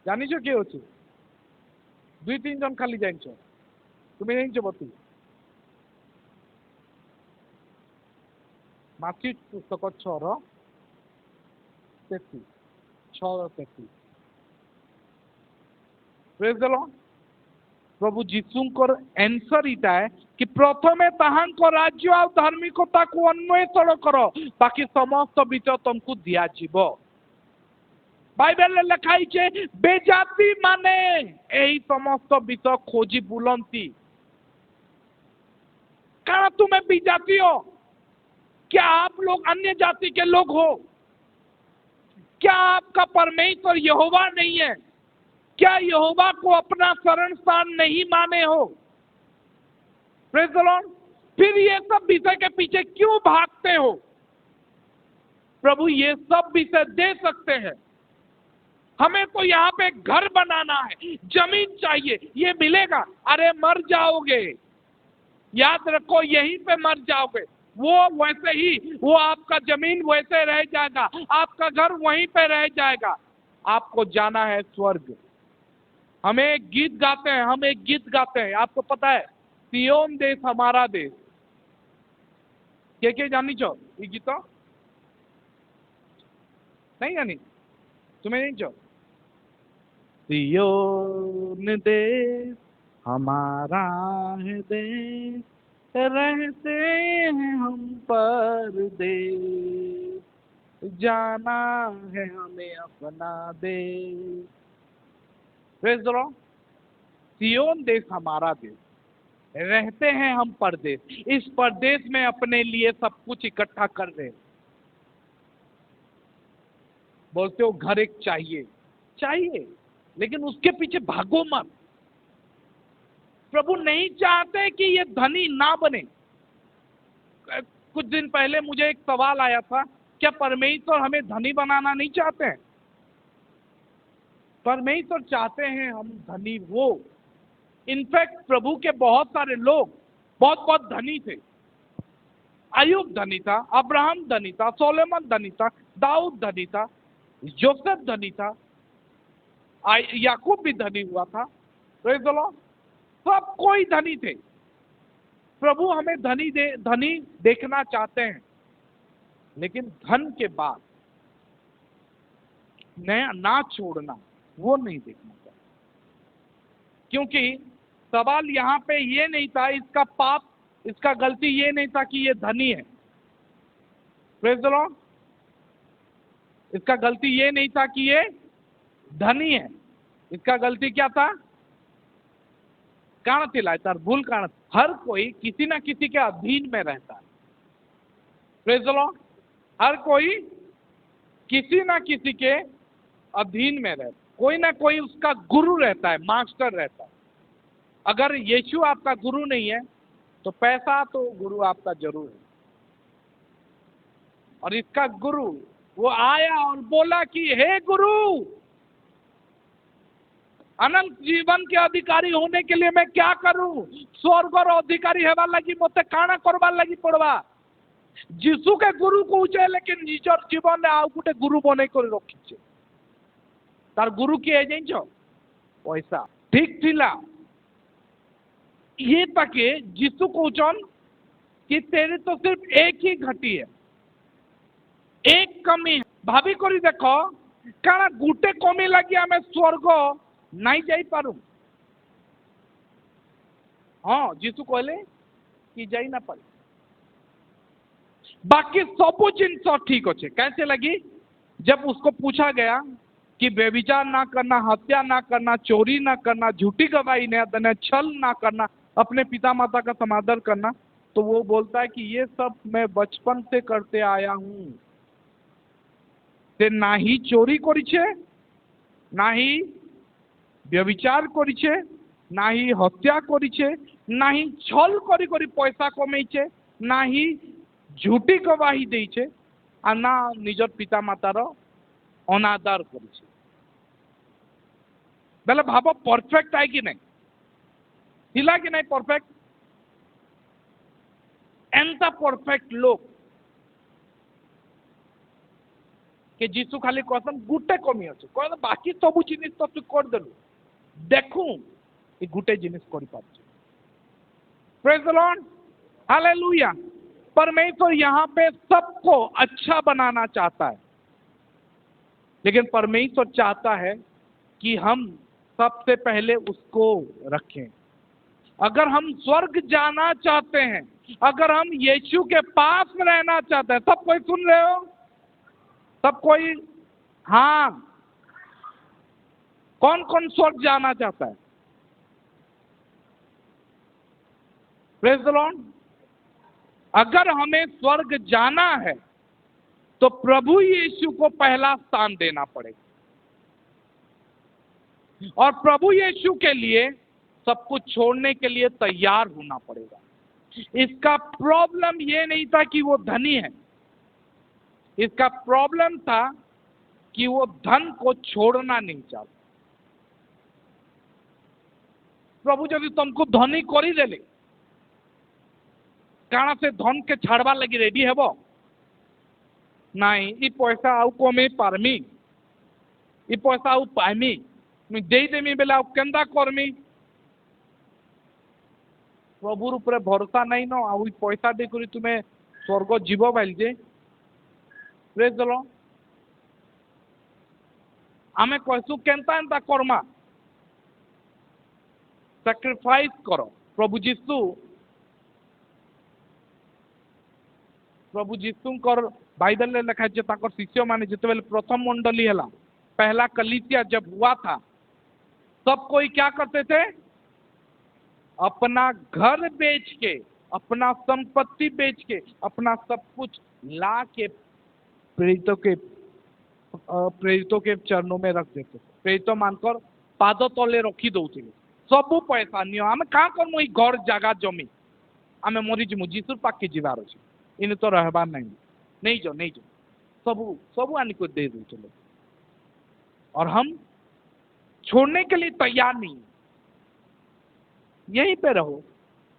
जानी छो के अच्छे? दुई तीन जन खाली जानी छो, तुम्हें नहीं छो बत्ती। माथ्यू पुस्तक 6:33। प्रेज़ द लॉर्ड, प्रभु जीशुंकर एंसर इटा है कि प्रथमे ताहांको राज्य आ धार्मिकता को अन्वेषण करो बाकी समस्त विषय तुमको दिया जीव। बाइबल लिखा है बेजाति माने यही समस्त विषय खोजी बुलंती। क्या तुम्हें बेजाति हो? क्या आप लोग अन्य जाति के लोग हो? क्या आपका परमेश्वर यहोवा नहीं है? क्या यहोवा को अपना शरण स्थान नहीं माने हो? Praise the Lord. फिर ये सब विषय के पीछे क्यों भागते हो? प्रभु ये सब विषय दे सकते हैं। हमें तो यहाँ पे घर बनाना है, जमीन चाहिए, ये मिलेगा? अरे मर जाओगे, याद रखो यहीं पे मर जाओगे। वो वैसे ही, वो आपका जमीन वैसे रह जाएगा, आपका घर वहीं पे रह जाएगा। आपको जाना है स्वर्ग। हम एक गीत गाते हैं, आपको पता है, सियोन देश हमारा देश। के जानी छो ये गीत? नहीं जानी? तुम्हें नहीं छो? सियोन देश हमारा है देश, रहते हैं हम परदेश, जाना है हमें अपना देश। Praise the Lord. सियोन देश हमारा देश, रहते हैं हम परदेश। इस परदेश में अपने लिए सब कुछ इकट्ठा कर रहे। बोलते हो घर एक चाहिए, लेकिन उसके पीछे भागो मत। प्रभु नहीं चाहते कि ये धनी ना बने। कुछ दिन पहले मुझे एक सवाल आया था, क्या परमेश्वर हमें धनी बनाना नहीं चाहते हैं? परमेश्वर चाहते हैं हम धनी हो। इनफैक्ट प्रभु के बहुत सारे लोग बहुत धनी थे। अय्यूब धनी था, अब्राहम धनी था, सोलोमन धनी था, दाऊद धनी था, जोसेफ धनी था, याकूब भी धनी हुआ था। Praise the Lord. सब कोई धनी थे। प्रभु हमें धनी देखना चाहते हैं, लेकिन धन के बाद ना छोड़ना, वो नहीं देखना चाहिए। क्योंकि सवाल यहाँ पे ये नहीं था, इसका पाप, इसका गलती ये नहीं था कि ये धनी है। Praise the Lord. इसका गलती ये नहीं था कि ये धनी है। इसका गलती क्या था? कारण थिला भूल कारण। हर कोई किसी ना किसी के अधीन में रहता है। Praise the Lord. हर कोई किसी ना किसी के अधीन में रहता है। कोई ना कोई उसका गुरु रहता है, मास्टर रहता है। अगर यीशु आपका गुरु नहीं है तो पैसा तो गुरु आपका जरूर है। और इसका गुरु वो आया और बोला कि हे गुरु, अनंत जीवन के अधिकारी होने के लिए मैं क्या करूं? स्वर्ग और अधिकारी हेबा लगी मते काना करबार लगी पड़वा। जीसु के गुरु को उचे, लेकिन निजर जीवन में आउ गुटे गुरु बने कर रखिछे। तार गुरु किए जाइछो? पैसा। ठीक थिला। ये ताके जीसु कहउछन कि तेरे तो सिर्फ एक ही घटी है, एक कमी है। भाभी करी देखो, काना गुटे कमी लगी आमे स्वर्ग नहीं जाई पारू। हाँ, जीसु कहले कि जाई ना पारे। बाकी सब जिनस ठीक अच्छे। कैसे लगी? जब उसको पूछा गया कि व्यभिचार ना करना, हत्या ना करना, चोरी ना करना, झूठी गवाही ना देना, छल ना करना, अपने पिता माता का समादर करना, तो वो बोलता है कि ये सब मैं बचपन से करते आया हूं। ते ना ही चोरी करिछे, ना ही व्यभिचार करिछे, ना ही हत्या करिछे, ना ही छल करी करी पैसा कमेइछे, ना ही झूठी गवाही देइछे, आ ना निजर पिता मातार अनादर करिछे। बेले भाव परफेक्ट है कि नहीं? थिला कि नहीं परफेक्ट? एंता परफेक्ट लोग के जीसु खाली कहसन गुटे कमी अच्छे, कह बाकी सब जिनिस तो तू कर देलु, देखू ये गुटे जिनिस कर पाछे। Praise the Lord. हालेलुया। परमेश्वर यहाँ पे सबको अच्छा बनाना चाहता है, लेकिन परमेश्वर चाहता है कि हम सबसे पहले उसको रखें। अगर हम स्वर्ग जाना चाहते हैं, अगर हम यीशु के पास में रहना चाहते हैं, सब कोई सुन रहे हो? सब कोई? हाँ। कौन कौन स्वर्ग जाना चाहता है? Praise the Lord. अगर हमें स्वर्ग जाना है तो प्रभु यीशु को पहला स्थान देना पड़ेगा, और प्रभु यीशु के लिए सब कुछ छोड़ने के लिए तैयार होना पड़ेगा। इसका प्रॉब्लम ये नहीं था कि वो धनी है, इसका प्रॉब्लम था कि वो धन को छोड़ना नहीं चाहता। प्रभु जदि तुमको धनी करी देले, काना से धन के छाड़वा लगी रेडी हेबो? नहीं, ई पैसा आउ कमे पारमी, ई पैसा आउ पाइमी, मुझे दे देमी बेले आउ केंदा करमी? प्रभुर ऊपर भरोसा नहीं न, आउ पैसा दे करी तुम्हें स्वर्ग जीव bile J. Praise the Lord. आमे कहसु केनता एंता कर्मा, सैक्रिफाइस करो। प्रभु जीशुंकर बाइबल में लिखा है, ताकर शिष्य माने जिते बेले प्रथम मंडली है, पहला कलीसिया जब हुआ था, सब कोई क्या करते थे? अपना घर बेच के, अपना संपत्ति बेच के, अपना सब कुछ ला के प्रेरितों के चरणों में रख देते थे। प्रेरित मानकर पाद तले रखी दौले सबू पैसा नियो, आम क्या करमु ई घर जगह जमी, आम मरीजमु, जीशु पाखे जीवार अच्छे, इन तो रहबार नहीं जाओ सबू सबू आनिक दे दे। और हम छोड़ने के लिए तैयार नहीं, यहीं पे रहो।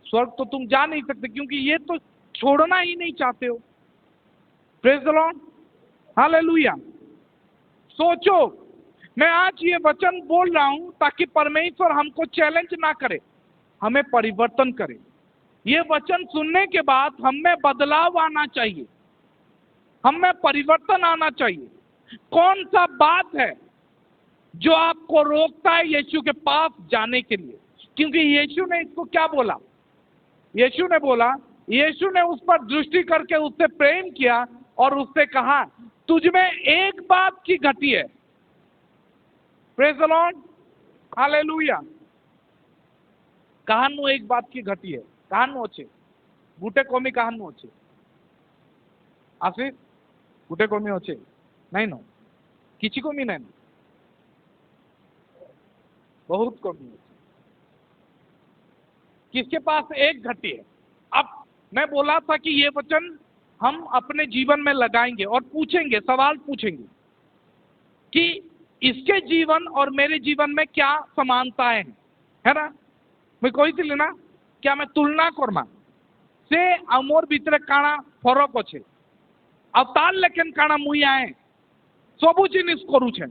स्वर्ग तो तुम जा नहीं सकते, क्योंकि ये तो छोड़ना ही नहीं चाहते हो। Praise the Lord, hallelujah. सोचो, मैं आज ये वचन बोल रहा हूं ताकि परमेश्वर हमको चैलेंज ना करे, हमें परिवर्तन करे। ये वचन सुनने के बाद हमें बदलाव आना चाहिए, हमें परिवर्तन आना चाहिए। कौन सा बात है जो आपको रोकता है यीशु के पास जाने के लिए? क्योंकि यीशु ने इसको क्या बोला? यीशु ने बोला, यीशु ने उस पर दृष्टि करके उससे प्रेम किया और उससे कहा, तुझ में एक बात की घटी है। Praise the Lord, hallelujah. कहानु एक बात की घटी है, कहानु अच्छे गुटे कमी, कहानु अच्छे आशीष गुटे कमी अच्छे नहीं न, किसी कमी नहीं, बहुत कमी है। किसके पास एक घटी है? अब मैं बोला था कि ये वचन हम अपने जीवन में लगाएंगे और पूछेंगे, सवाल पूछेंगे कि इसके जीवन और मेरे जीवन में क्या समानताएं हैं, है ना? मैं कही थी ना, क्या मैं तुलना करमा से आमोर भीतर काना फरक अच्छे, अवतार लेकिन काना मुई आए सबू जिनिस करूछे।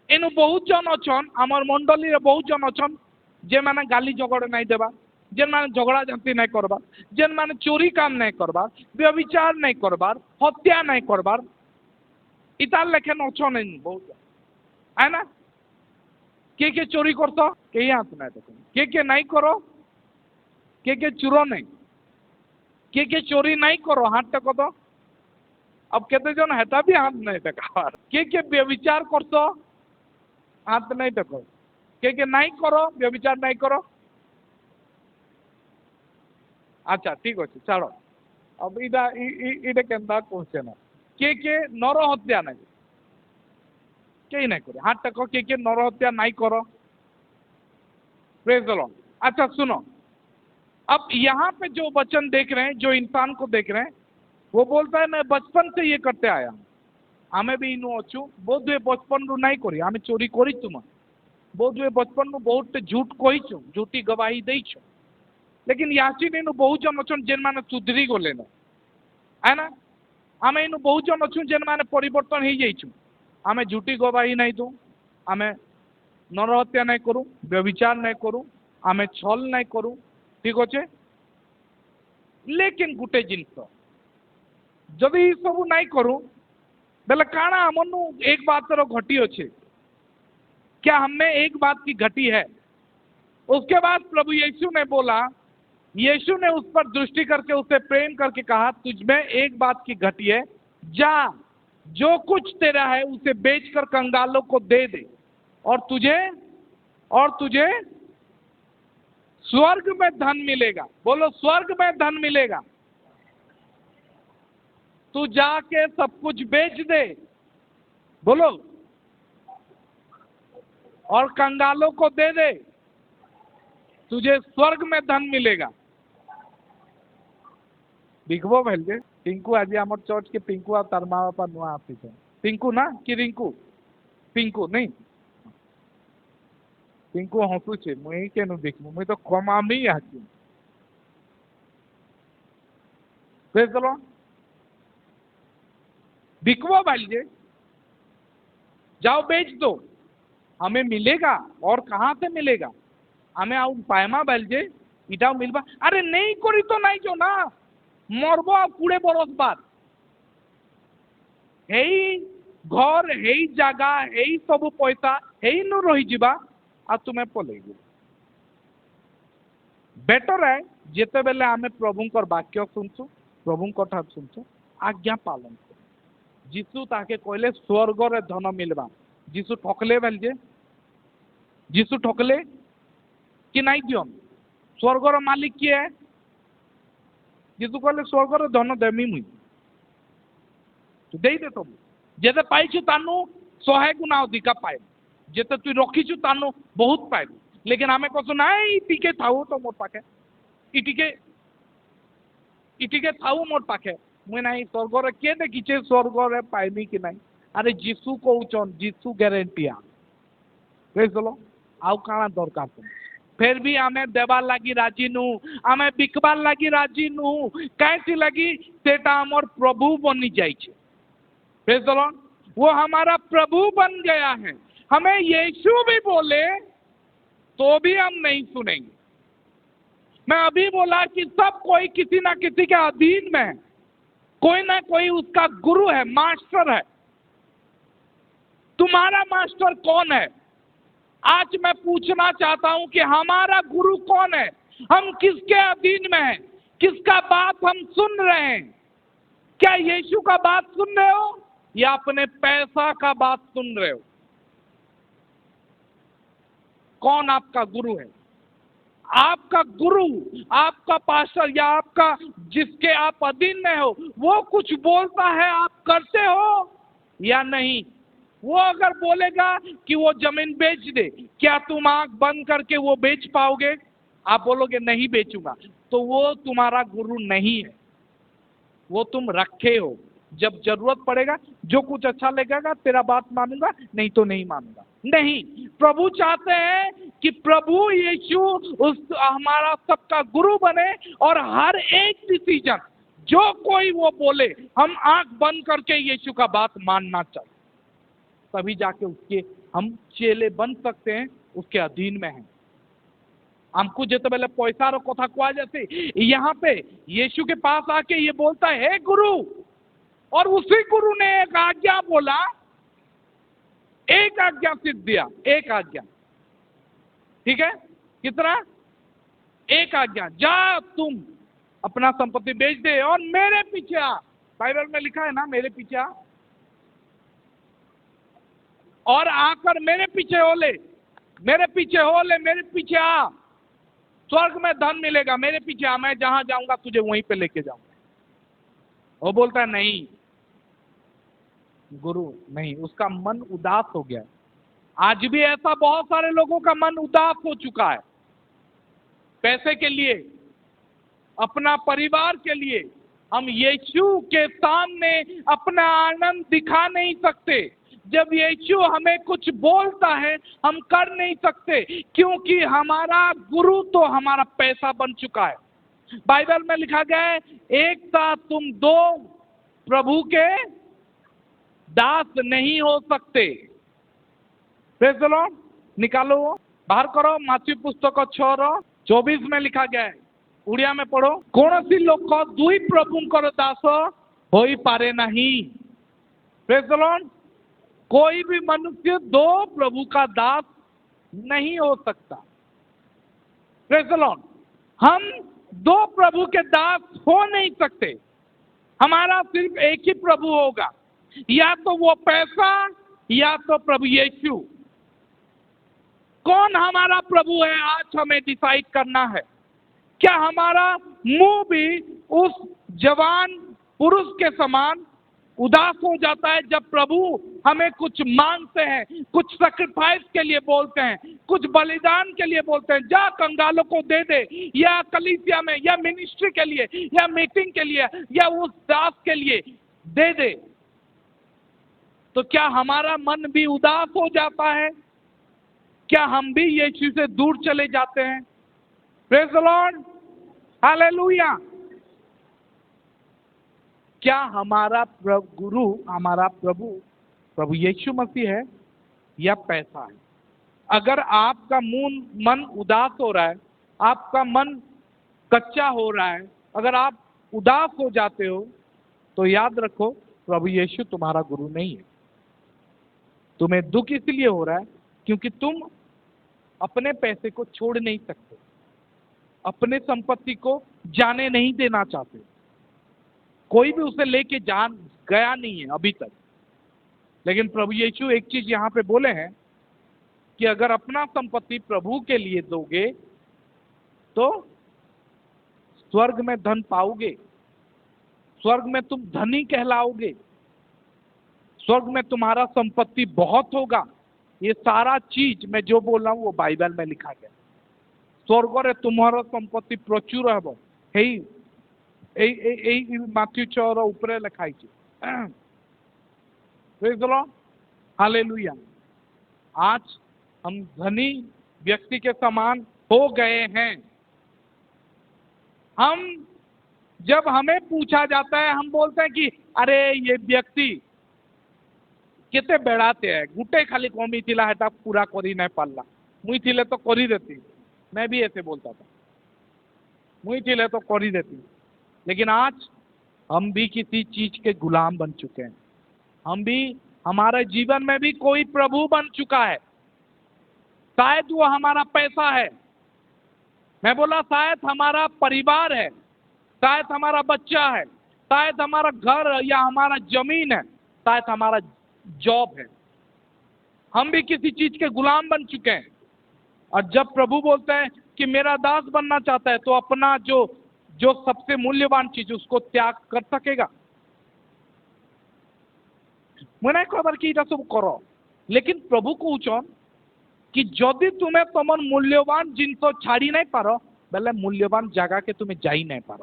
एनु बहुत जन अच्छन, आमर मंडली रे बहुत जन अच्छन जे माने गाली झगड़ा नहीं देबा, जेन माने झगड़ा झांटी नहीं करबा, जेन माने चोरी काम नहीं करबा, व्यभिचार नहीं करबार, हत्या नहीं करबार, इतार लेखन अच्छन बहुत, है ना? के चोरी करतो के हाथ नहीं देखो, के नहीं करो, के चुरो नहीं, के चोरी नहीं करो हाथ टेको तो। अब केते जन हेता भी हाथ नहीं टेका, के व्यभिचार करतो हाथ नहीं टेको, के नहीं करो व्यभिचार नहीं करो। अच्छा ठीक अच्छे, छाड़ो। अब इटा इटा केंदा क्वेश्चन, के नर हत्या नहीं, कहीं नहीं करे हाथ टेको, के नर हत्या नहीं करो। Praise the Lord. अच्छा सुनो, अब यहाँ पे जो वचन देख रहे हैं, जो इंसान को देख रहे हैं, वो बोलता है मैं बचपन से ये करते आया, हमें भी इनू अच्छू बोध हुए बचपन रू नहीं करी, हमें चोरी करी तुम बोध हुए बचपन रू बहुत झूठ कही, झूठी गवाही दे, लेकिन याची इनू बहुत जन अच्छन जेन माने सुधरी गले न, है ना? आम इनू बहुत जन अच्छू जेन माने परिवर्तन हो जाइछू, आमे झूठी गवाही नहीं दू, आमे नर हत्या नहीं करूँ, व्यभिचार नहीं करूँ, आमे छल नहीं करूँ, ठीक अच्छे। लेकिन गुटे जिनस जदि सब नहीं करूँ बेले काना हमनु एक बात घटी अच्छे, क्या हमें एक बात की घटी है? उसके बाद प्रभु यीशु ने बोला, यीशु ने उस पर दृष्टि करके उसे प्रेम करके कहा, तुझमें एक बात की घटी है, जा जो कुछ तेरा है उसे बेचकर कंगालों को दे दे और तुझे स्वर्ग में धन मिलेगा। बोलो, स्वर्ग में धन मिलेगा। तू जाके सब कुछ बेच दे, बोलो, और कंगालों को दे दे, तुझे स्वर्ग में धन मिलेगा। बिगबो भैल पिंकू आज आम चर्च के पिंकू आ तार माँ बापा नुआ आसी पिंकू ना कि रिंकू, पिंकू नहीं, पिंकू हसुचे मुई के देखू मुई तो कमामी आसी। चलो बिकवो भाई, जाओ बेच दो, हमें मिलेगा। और कहाँ से मिलेगा? हमें आउ पायमा बैलजे इटाও मिलबा। अरे नहीं करी तो नहीं जो ना मरबो आ 20 बरस बाद। हेई घर हेई जागा हेई सब पैसा हेई न रही जीवा आ तुम्हें पलैबो। बेटर है जेते बेले आमे प्रभुंकर वाक्य सुनछु, प्रभुंकर ठार सुनछु, आज्ञा पालन कर। जीसु ताके कहले स्वर्ग रे धन मिलबा। जीसु ठकले बेलजे, जीसु ठकले कि नहीं दियन। स्वर्गर मालिक किए है? जीसु कहले स्वर्गर धन देमी मुई, तू दे दे सब। जेते पाइछु तानु 100 गुना अधिका पाए, जेते तू रखीछु तानु बहुत पाए। लेकिन आमे कसु नहीं टिके थाऊ तो मोर पाखे, इटिके थाऊ मोर पाखे। मुई नहीं स्वर्गर के देखीचे स्वर्गर पाइमी कि नहीं। अरे जीसु कहउचन, जीसु ग्यारंटी आ चलो आउ काना दरकार तुम। फिर भी आमे देवार लगी राजी नु, आमे बिकबार लगी राजी नु। कैसी लगी सेटा हमर प्रभु बनी जाइए। चलो वो हमारा प्रभु बन गया है। हमें यीशु भी बोले तो भी हम नहीं सुनेंगे। मैं अभी बोला कि सब कोई किसी ना किसी के अधीन में है, कोई ना कोई उसका गुरु है, मास्टर है। तुम्हारा मास्टर कौन है? आज मैं पूछना चाहता हूं कि हमारा गुरु कौन है? हम किसके अधीन में हैं? किसका बात हम सुन रहे हैं? क्या यीशु का बात सुन रहे हो या अपने पैसा का बात सुन रहे हो? कौन आपका गुरु है? आपका गुरु, आपका पास्टर या आपका जिसके आप अधीन में हो, वो कुछ बोलता है आप करते हो या नहीं? वो अगर बोलेगा कि वो जमीन बेच दे, क्या तुम आंख बंद करके वो बेच पाओगे? आप बोलोगे नहीं बेचूंगा, तो वो तुम्हारा गुरु नहीं है, वो तुम रखे हो। जब जरूरत पड़ेगा जो कुछ अच्छा लगेगा तेरा बात मानूंगा, नहीं तो नहीं मानूंगा। नहीं, प्रभु चाहते हैं कि प्रभु यीशु उस हमारा सबका गुरु बने और हर एक डिसीजन जो कोई वो बोले हम आंख बंद करके यीशु का बात मानना चाहिए। तभी जाके उसके हम चेले बन सकते हैं, उसके अधीन में हैं। हमको जितने पहले पैसा रो कथा कुआ जैसे यहाँ पे यीशु के पास आके ये बोलता है हे गुरु, और उसी गुरु ने एक आज्ञा बोला, एक आज्ञा सिद्ध दिया, एक आज्ञा। ठीक है, कितना? एक आज्ञा, जा तुम अपना संपत्ति बेच दे और मेरे पीछे आ। बाइबल में लिखा है ना, मेरे पीछे आ, और आकर मेरे पीछे हो ले, मेरे पीछे हो ले, मेरे पीछे आ, स्वर्ग में धन मिलेगा। मेरे पीछे आ, मैं जहां जाऊंगा तुझे वहीं पे लेके जाऊंगा। वो बोलता है नहीं गुरु, नहीं। उसका मन उदास हो गया। आज भी ऐसा बहुत सारे लोगों का मन उदास हो चुका है, पैसे के लिए, अपना परिवार के लिए। हम यीशु के सामने अपना आनंद दिखा नहीं सकते। जब यीशु हमें कुछ बोलता है हम कर नहीं सकते, क्योंकि हमारा गुरु तो हमारा पैसा बन चुका है। बाइबल में लिखा गया है एक साथ तुम दो प्रभु के दास नहीं हो सकते। Praise the Lord. निकालो, बाहर करो माथ्यू पुस्तक 6:24 में लिखा गया है। उड़िया में पढ़ो, कौन सी लोग दुई प्रभुंकर दास हो पारे नहीं। Praise the Lord. कोई भी मनुष्य दो प्रभु का दास नहीं हो सकता। Praise the Lord. हम दो प्रभु के दास हो नहीं सकते। हमारा सिर्फ एक ही प्रभु होगा, या तो वो पैसा या तो प्रभु यीशु। कौन हमारा प्रभु है आज हमें डिसाइड करना है। क्या हमारा मुंह भी उस जवान पुरुष के समान उदास हो जाता है जब प्रभु हमें कुछ मांगते हैं, कुछ सैक्रिफाइस के लिए बोलते हैं, कुछ बलिदान के लिए बोलते हैं, जा कंगालों को दे दे, या कलीसिया में, या मिनिस्ट्री के लिए, या मीटिंग के लिए, या उस दास के लिए दे दे, तो क्या हमारा मन भी उदास हो जाता है? क्या हम भी यीशु से दूर चले जाते हैं? Praise the Lord, hallelujah. क्या हमारा गुरु, हमारा प्रभु यीशु मसीह है या पैसा है? अगर आपका मन उदास हो रहा है, आपका मन कच्चा हो रहा है, अगर आप उदास हो जाते हो, तो याद रखो प्रभु यीशु तुम्हारा गुरु नहीं है। तुम्हें दुख इसलिए हो रहा है क्योंकि तुम अपने पैसे को छोड़ नहीं सकते, अपने संपत्ति को जाने नहीं देना चाहते। कोई भी उसे लेके जान गया नहीं है अभी तक। लेकिन प्रभु यीशु एक चीज यहाँ पे बोले हैं कि अगर अपना संपत्ति प्रभु के लिए दोगे तो स्वर्ग में धन पाओगे, स्वर्ग में तुम धनी कहलाओगे, स्वर्ग में तुम्हारा संपत्ति बहुत होगा। ये सारा चीज मैं जो बोल रहा हूँ वो बाइबल में लिखा गया। स्वर्ग रे तुम्हारा संपत्ति प्रचुर है, माथ्यू 6 ऊपर लिखाई है। Praise the Lord, hallelujah. आज हम धनी व्यक्ति के समान हो गए हैं। हम जब हमें पूछा जाता है, हम बोलते हैं कि अरे ये व्यक्ति केते बेड़ाते हैं, गुटे खाली कमी थिला हेटा पूरा करी नहीं पारला, मुई थिले तो करी देती। मैं भी ऐसे बोलता था, मुई थिले तो करी देती। लेकिन आज हम भी किसी चीज के गुलाम बन चुके हैं। हम भी, हमारे जीवन में भी कोई प्रभु बन चुका है। शायद वो हमारा पैसा है, मैं बोला शायद हमारा परिवार है, शायद हमारा बच्चा है, शायद हमारा घर या हमारा जमीन है, शायद हमारा जॉब है। हम भी किसी चीज के गुलाम बन चुके हैं। और जब प्रभु बोलते हैं कि मेरा दास बनना चाहता है, तो अपना जो सबसे मूल्यवान चीज उसको त्याग कर सकेगा। मैंने खबर कि सब करो, लेकिन प्रभु कौन कि जदि तुम्हें तुम मूल्यवान जिनस छाड़ी नहीं पार, बेले मूल्यवान जगह के तुम्हें जाई नहीं पार।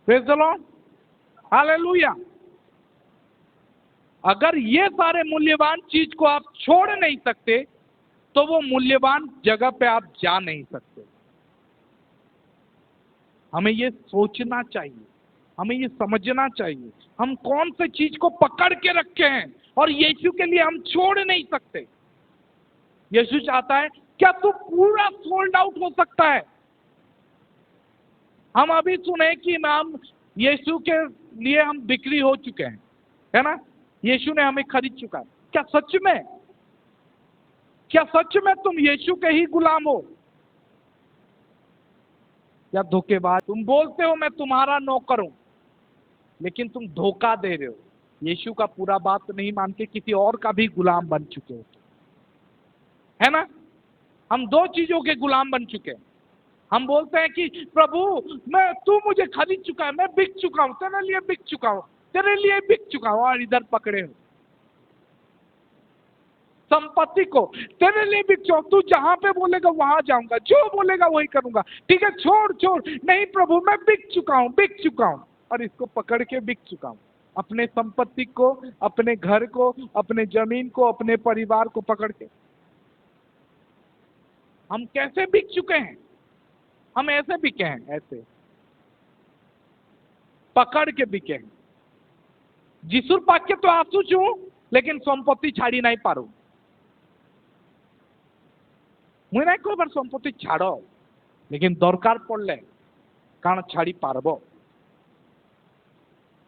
Praise the Lord, hallelujah. अगर ये सारे मूल्यवान चीज को आप छोड़ नहीं सकते, तो वो मूल्यवान जगह पे आप जा नहीं सकते। हमें ये सोचना चाहिए, हमें ये समझना चाहिए हम कौन से चीज को पकड़ के रखे हैं, और यीशु के लिए हम छोड़ नहीं सकते। यीशु चाहता है, क्या तू पूरा सोल्ड आउट हो सकता है? हम अभी सुने कि हम यीशु के लिए हम बिक्री हो चुके हैं, है ना? यीशु ने हमें खरीद चुका है। क्या सच में, क्या सच में तुम यीशु के ही गुलाम हो, या धोखेबाज? तुम बोलते हो मैं तुम्हारा नौकर हूं, लेकिन तुम धोखा दे रहे हो। यीशु का पूरा बात नहीं मान के किसी और का भी गुलाम बन चुके हो, है ना? हम दो चीजों के गुलाम बन चुके हैं। हम बोलते हैं कि प्रभु तू मुझे खरीद चुका है, मैं बिक चुका हूं, तेरे लिए बिक चुका हूं, तेरे लिए बिक चुका हूं, और इधर पकड़े हो संपत्ति को, तेरे लिए बिक चुका हूं, तू जहां पे बोलेगा वहां जाऊंगा, जो बोलेगा वही करूंगा। ठीक है, छोड़ छोड़, नहीं प्रभु मैं बिक चुका हूं, बिक चुका हूं, और इसको पकड़ के बिक चुका हूं। अपने संपत्ति को, अपने घर को, अपने जमीन को, अपने परिवार को पकड़ के हम कैसे बिक चुके हैं? हम ऐसे बिके हैं, ऐसे पकड़ के बिके हैं। जिसुर पाके तो आसू छू, लेकिन संपत्ति छाड़ी नहीं पारू। मुझे नहीं कोई बार संपत्ति छाड़ो, लेकिन दरकार पड़ले कारण छाड़ी पारब,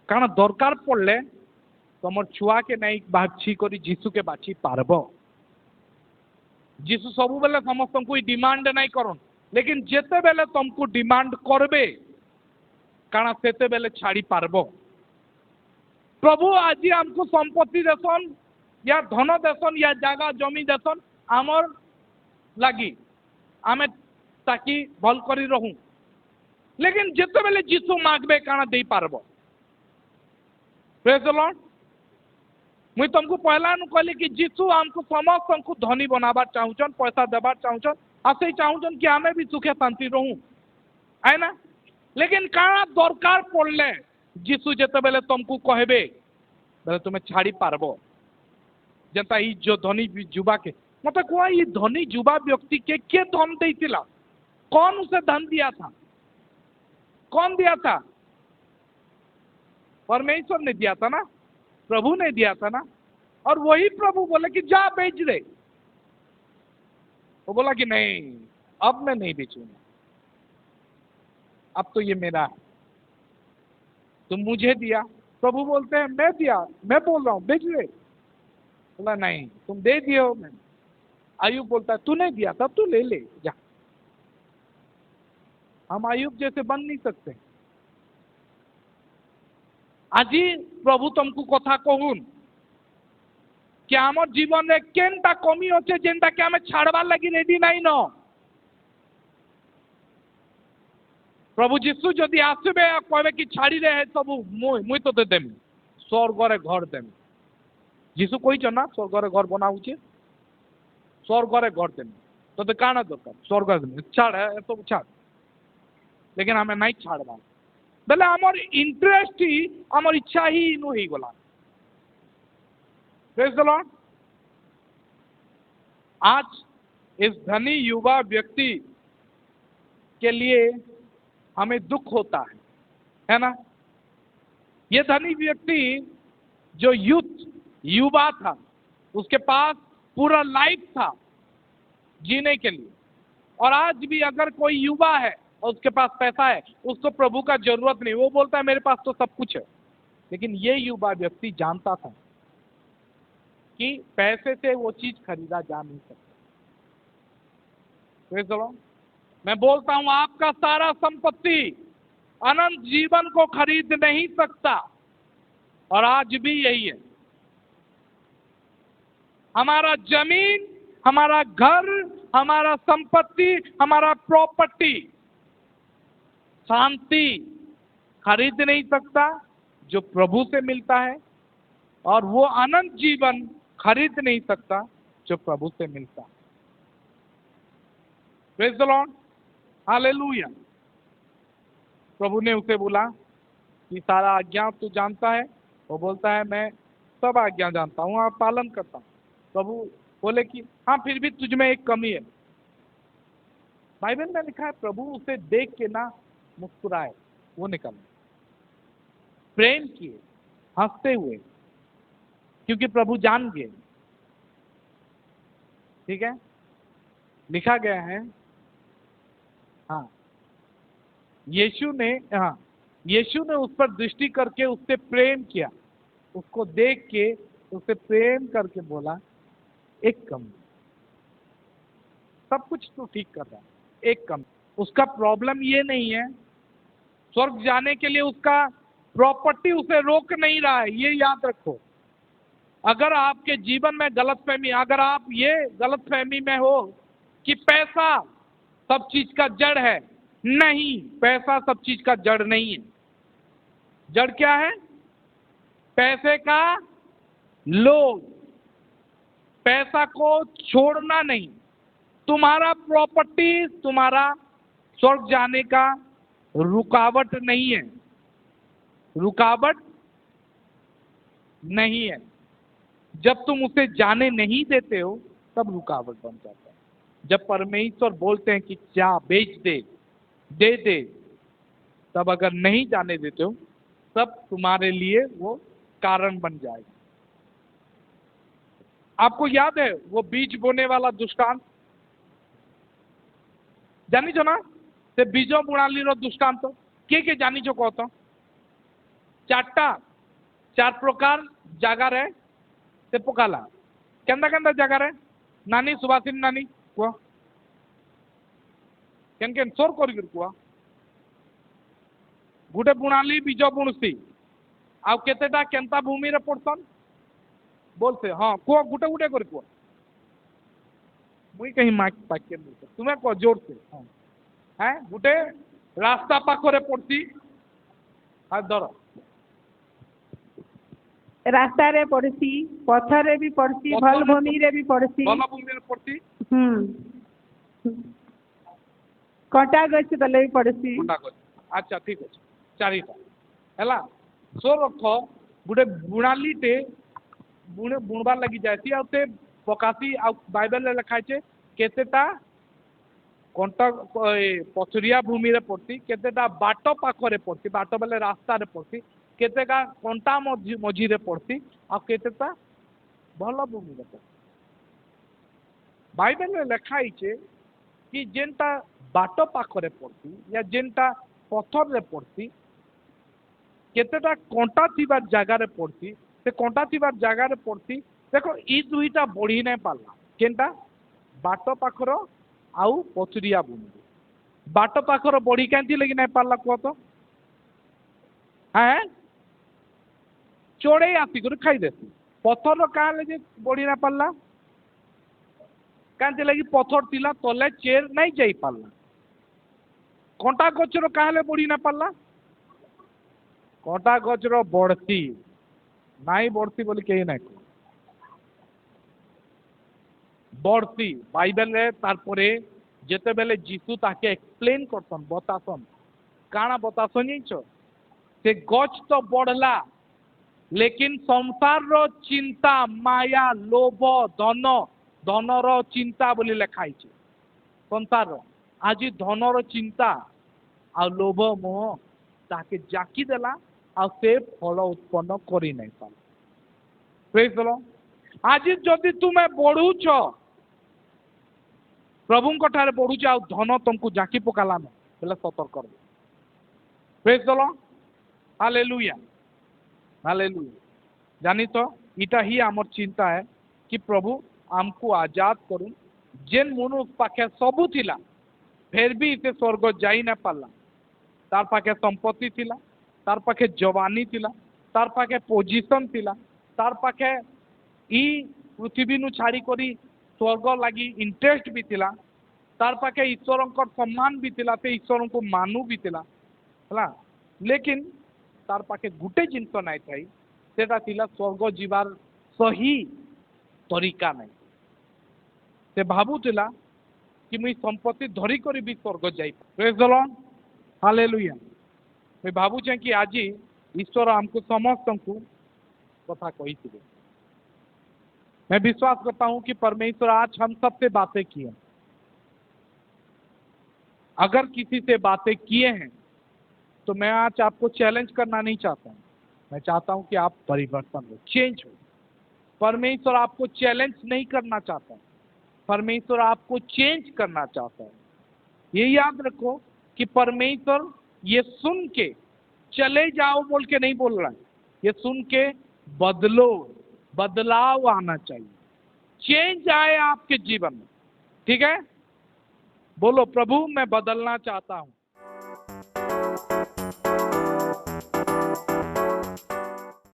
कारण दरकार पड़ले तुम छुआ के नहीं बाछी करी जीसु के बाछी पारब। जीसु सबु बेले समस्त को डिमांड नहीं करन, लेकिन जेते बेले तुमको डिमांड करबे काना सेते बेले छाड़ी पारबो। प्रभु आज हमको संपत्ति देसन या धन देसन या जगह जमी देसन आमर लगी आमे ताकि भल करी रहूं, लेकिन जेते बेले जीसु मागबे काना दे पारबो। Praise the Lord. मुई तुमको पहला नु कहली कि जीसु हमको समस्त को धनी बनावा चाहूचन, पैसा देवा चाहूचन, आसे चाहूचन कि हमें भी सुखे शांति रहूं, है ना। लेकिन काना दरकार पड़ले जीसु जेते बेले तुमको कहबे बेले तुम्हें छाड़ी पारबो। जनता ई जो धनी युवा के मत कह, ये धनी युवा व्यक्ति के धन देतिला? कौन उसे धन दिया था? कौन दिया था? परमेश्वर ने दिया था ना, प्रभु ने दिया था ना। और वही प्रभु बोले कि जा बेच दे। वो बोला कि नहीं, अब मैं नहीं बेचूंगा, अब तो ये मेरा है, तुम मुझे दिया। प्रभु बोलते हैं मैं दिया, मैं बोल रहा हूं बेच दे। बोला नहीं, तुम दे दिए हो। मैंने आयुब बोलता है तू नहीं दिया तब तू ले ले जा। हम आयुब जैसे बन नहीं सकते। आज प्रभु तुमको कथा कहून कि आमर जीवन में केनटा कमी होचे जेनटा के हमें छाड़बार लगी रेडी नहीं न। प्रभु जीशु जदि आसबे कहबे कि छाड़ी रहे सब मुई तो देमी, स्वर्गर घर देमी। जीशु कही ना स्वर्गर घर बना उचित, स्वर्गर घर देमी तो काना दरकार स्वर्ग देमी, छाड़ है तो छाड़। लेकिन हमें नहीं छाड़बा बेले आमर इंटरेस्ट ही आमर इच्छा ही इनु ही गला। Praise the Lord. आज इस धनी युवा व्यक्ति के लिए हमें दुख होता है ना। ये धनी व्यक्ति जो युवा था, उसके पास पूरा लाइफ था जीने के लिए। और आज भी अगर कोई युवा है और उसके पास पैसा है, उसको प्रभु का जरूरत नहीं, वो बोलता है मेरे पास तो सब कुछ है। लेकिन ये युवा व्यक्ति जानता था कि पैसे से वो चीज खरीदा जा नहीं सकता। मैं बोलता हूं आपका सारा संपत्ति अनंत जीवन को खरीद नहीं सकता। और आज भी यही है। हमारा जमीन, हमारा घर, हमारा संपत्ति, हमारा प्रॉपर्टी शांति खरीद नहीं सकता जो प्रभु से मिलता है, और वो अनंत जीवन खरीद नहीं सकता जो प्रभु से मिलता है। Praise the Lord, hallelujah. प्रभु ने उसे बोला कि सारा आज्ञा तू जानता है। वो बोलता है मैं सब आज्ञा जानता हूँ, आप पालन करता हूँ। प्रभु बोले कि हाँ फिर भी तुझ में एक कमी है। बाइबल में लिखा है प्रभु उसे देख के ना मुस्कुराए, वो निकल प्रेम किए हंसते हुए, क्योंकि प्रभु जान गए। ठीक है, लिखा गया है। हाँ, यीशु ने उस पर दृष्टि करके उससे प्रेम किया, उसको देख के उससे प्रेम करके बोला एक कमी, सब कुछ तो ठीक कर रहा है, एक कमी। उसका प्रॉब्लम ये नहीं है, स्वर्ग जाने के लिए उसका प्रॉपर्टी उसे रोक नहीं रहा है, ये याद रखो। अगर आपके जीवन में गलतफहमी, अगर आप ये गलतफहमी में हो कि पैसा सब चीज का जड़ है, नहीं, पैसा सब चीज का जड़ नहीं है। जड़ क्या है? पैसे का लोभ, पैसा को छोड़ना नहीं। तुम्हारा प्रॉपर्टी तुम्हारा स्वर्ग जाने का रुकावट नहीं है, रुकावट नहीं है। जब तुम उसे जाने नहीं देते हो तब रुकावट बन जाता है। जब परमेश्वर बोलते हैं कि जा बेच दे, दे दे, तब अगर नहीं जाने देते हो तब तुम्हारे लिए वो कारण बन जाएगा। आपको याद है वो बीज बोने वाला दृष्टांत? जानी छो ना से बीजों बुणाली रो दृष्टांत के जानी छो कहो तो? चार प्रकार जगार है से पकाला केंदा केंदा जगार है? नानी सुभाषिनी नानी कुह केन केन सोर कर कुह गुटे बुणाली बीज बुणसी आउ केतेटा केंता भूमि रे पड़सन बोलते हाँ कुह गुटे गुटे कर कुह मुई कहीं माइक पाके तुम्हें कह जोर से हाँ हैं गुटे रास्ता पाखरे पड़सी हाथ धर रास्ता रे पड़सी पथर रे भी पड़सी भल भूमि रे भी पड़सी भल भूमि रे पड़सी कंटा गछ तले भी पड़सी कंटा गछ अच्छा ठीक अछि चारिटा हैला सो रख गुटे बुणालीटे बुणबार लगी जाती आ ते पकासी आ बाइबल रे लिखा छे केतेटा कंटा पथुरिया भूमि रे पड़सी केतेटा बाट पाखरे पड़सी बाट बेले रास्ता रे पड़सी केतेटा कंटा मझी रे पड़सी आ केतेटा भल भूमि रे पड़सी बाइबल रे लिखा छे कि जेनटा बाट पाखरे पड़सी या जेनटा पथर रे पड़सी केतेटा कंटा थिबार जगह रे पड़सी से कंटा थिबार जगह रे पड़सी देखो ई दुईटा बढ़ी नहीं पारला केनटा बाट पाखर आउ पथुरिया भूमि बाट पाखर बढ़ी कहीं लगी नहीं पारला कह तो हैं चोड़े आसिक खाई देसी पथर क्या लगे बढ़ी नहीं पारला कहीं लगी पथर थिला तले चेर नहीं जाई पारला कंटा गचर क्या बढ़ी नहीं पारला कंटा गचर बढ़ती नाई बढ़ती बोली कहीं ना बढ़ती बाइबल रे तारपरे जेते बेले जीसु ताके एक्सप्लेन करसन बतासन काना बतासन छ से गच तो बढ़ला लेकिन संसार रो चिंता माया लोभ धन धनर चिंता बोली लिखाई छे संसार रो आज धनर चिंता आ लोभ मोह ताके जाकी देला आ से फल उत्पन्न करी नहीं पार प्रेज द लॉर्ड आज जदि तुम्हें बढ़ुच प्रभु ठारे बढ़ुच आ धन तुमको जाकी पकाला न बोले सतर्क कर praise the Lord hallelujah hallelujah जानी तो इटा ही आमर चिंता है कि प्रभु हमको आजाद करूं जेन मनुष्य पाखे सबू थिला फिर भी इसे स्वर्ग जाई ना पारला तार पाखे संपत्ति थिला तार पाखे जवानी थिला तार पाखे पोजिशन थिला तार पाखे ई पृथ्वी नु छाड़ी करी स्वर्ग लगी इंटरेस्ट भी थिला तार पाखे ईश्वर सम्मान भी थिला ते ईश्वर को मानू भी थिला हला लेकिन तार पाखे गुटे जिनस नहीं थाई सेटा थिला स्वर्ग जीवार सही तरीका नहीं से भाबुथिला कि मुई संपत्ति धरी करी भी स्वर्ग जाई प्रेज द लॉर्ड हालेलुया मैं भाबुचे कि आज ईश्वर हमको समस्त को कथा कही थी मैं विश्वास करता हूं कि परमेश्वर आज हम सबसे बातें किए अगर किसी से बातें किए हैं तो मैं आज आपको चैलेंज करना नहीं चाहता हूं मैं चाहता हूं कि आप परिवर्तन हो चेंज हो परमेश्वर आपको चैलेंज नहीं करना चाहता परमेश्वर आपको चेंज करना चाहता है ये याद रखो कि परमेश्वर ये सुन के चले जाओ बोल के नहीं बोल रहा है ये सुन के बदलो बदलाव आना चाहिए चेंज आए आपके जीवन में ठीक है बोलो प्रभु मैं बदलना चाहता हूं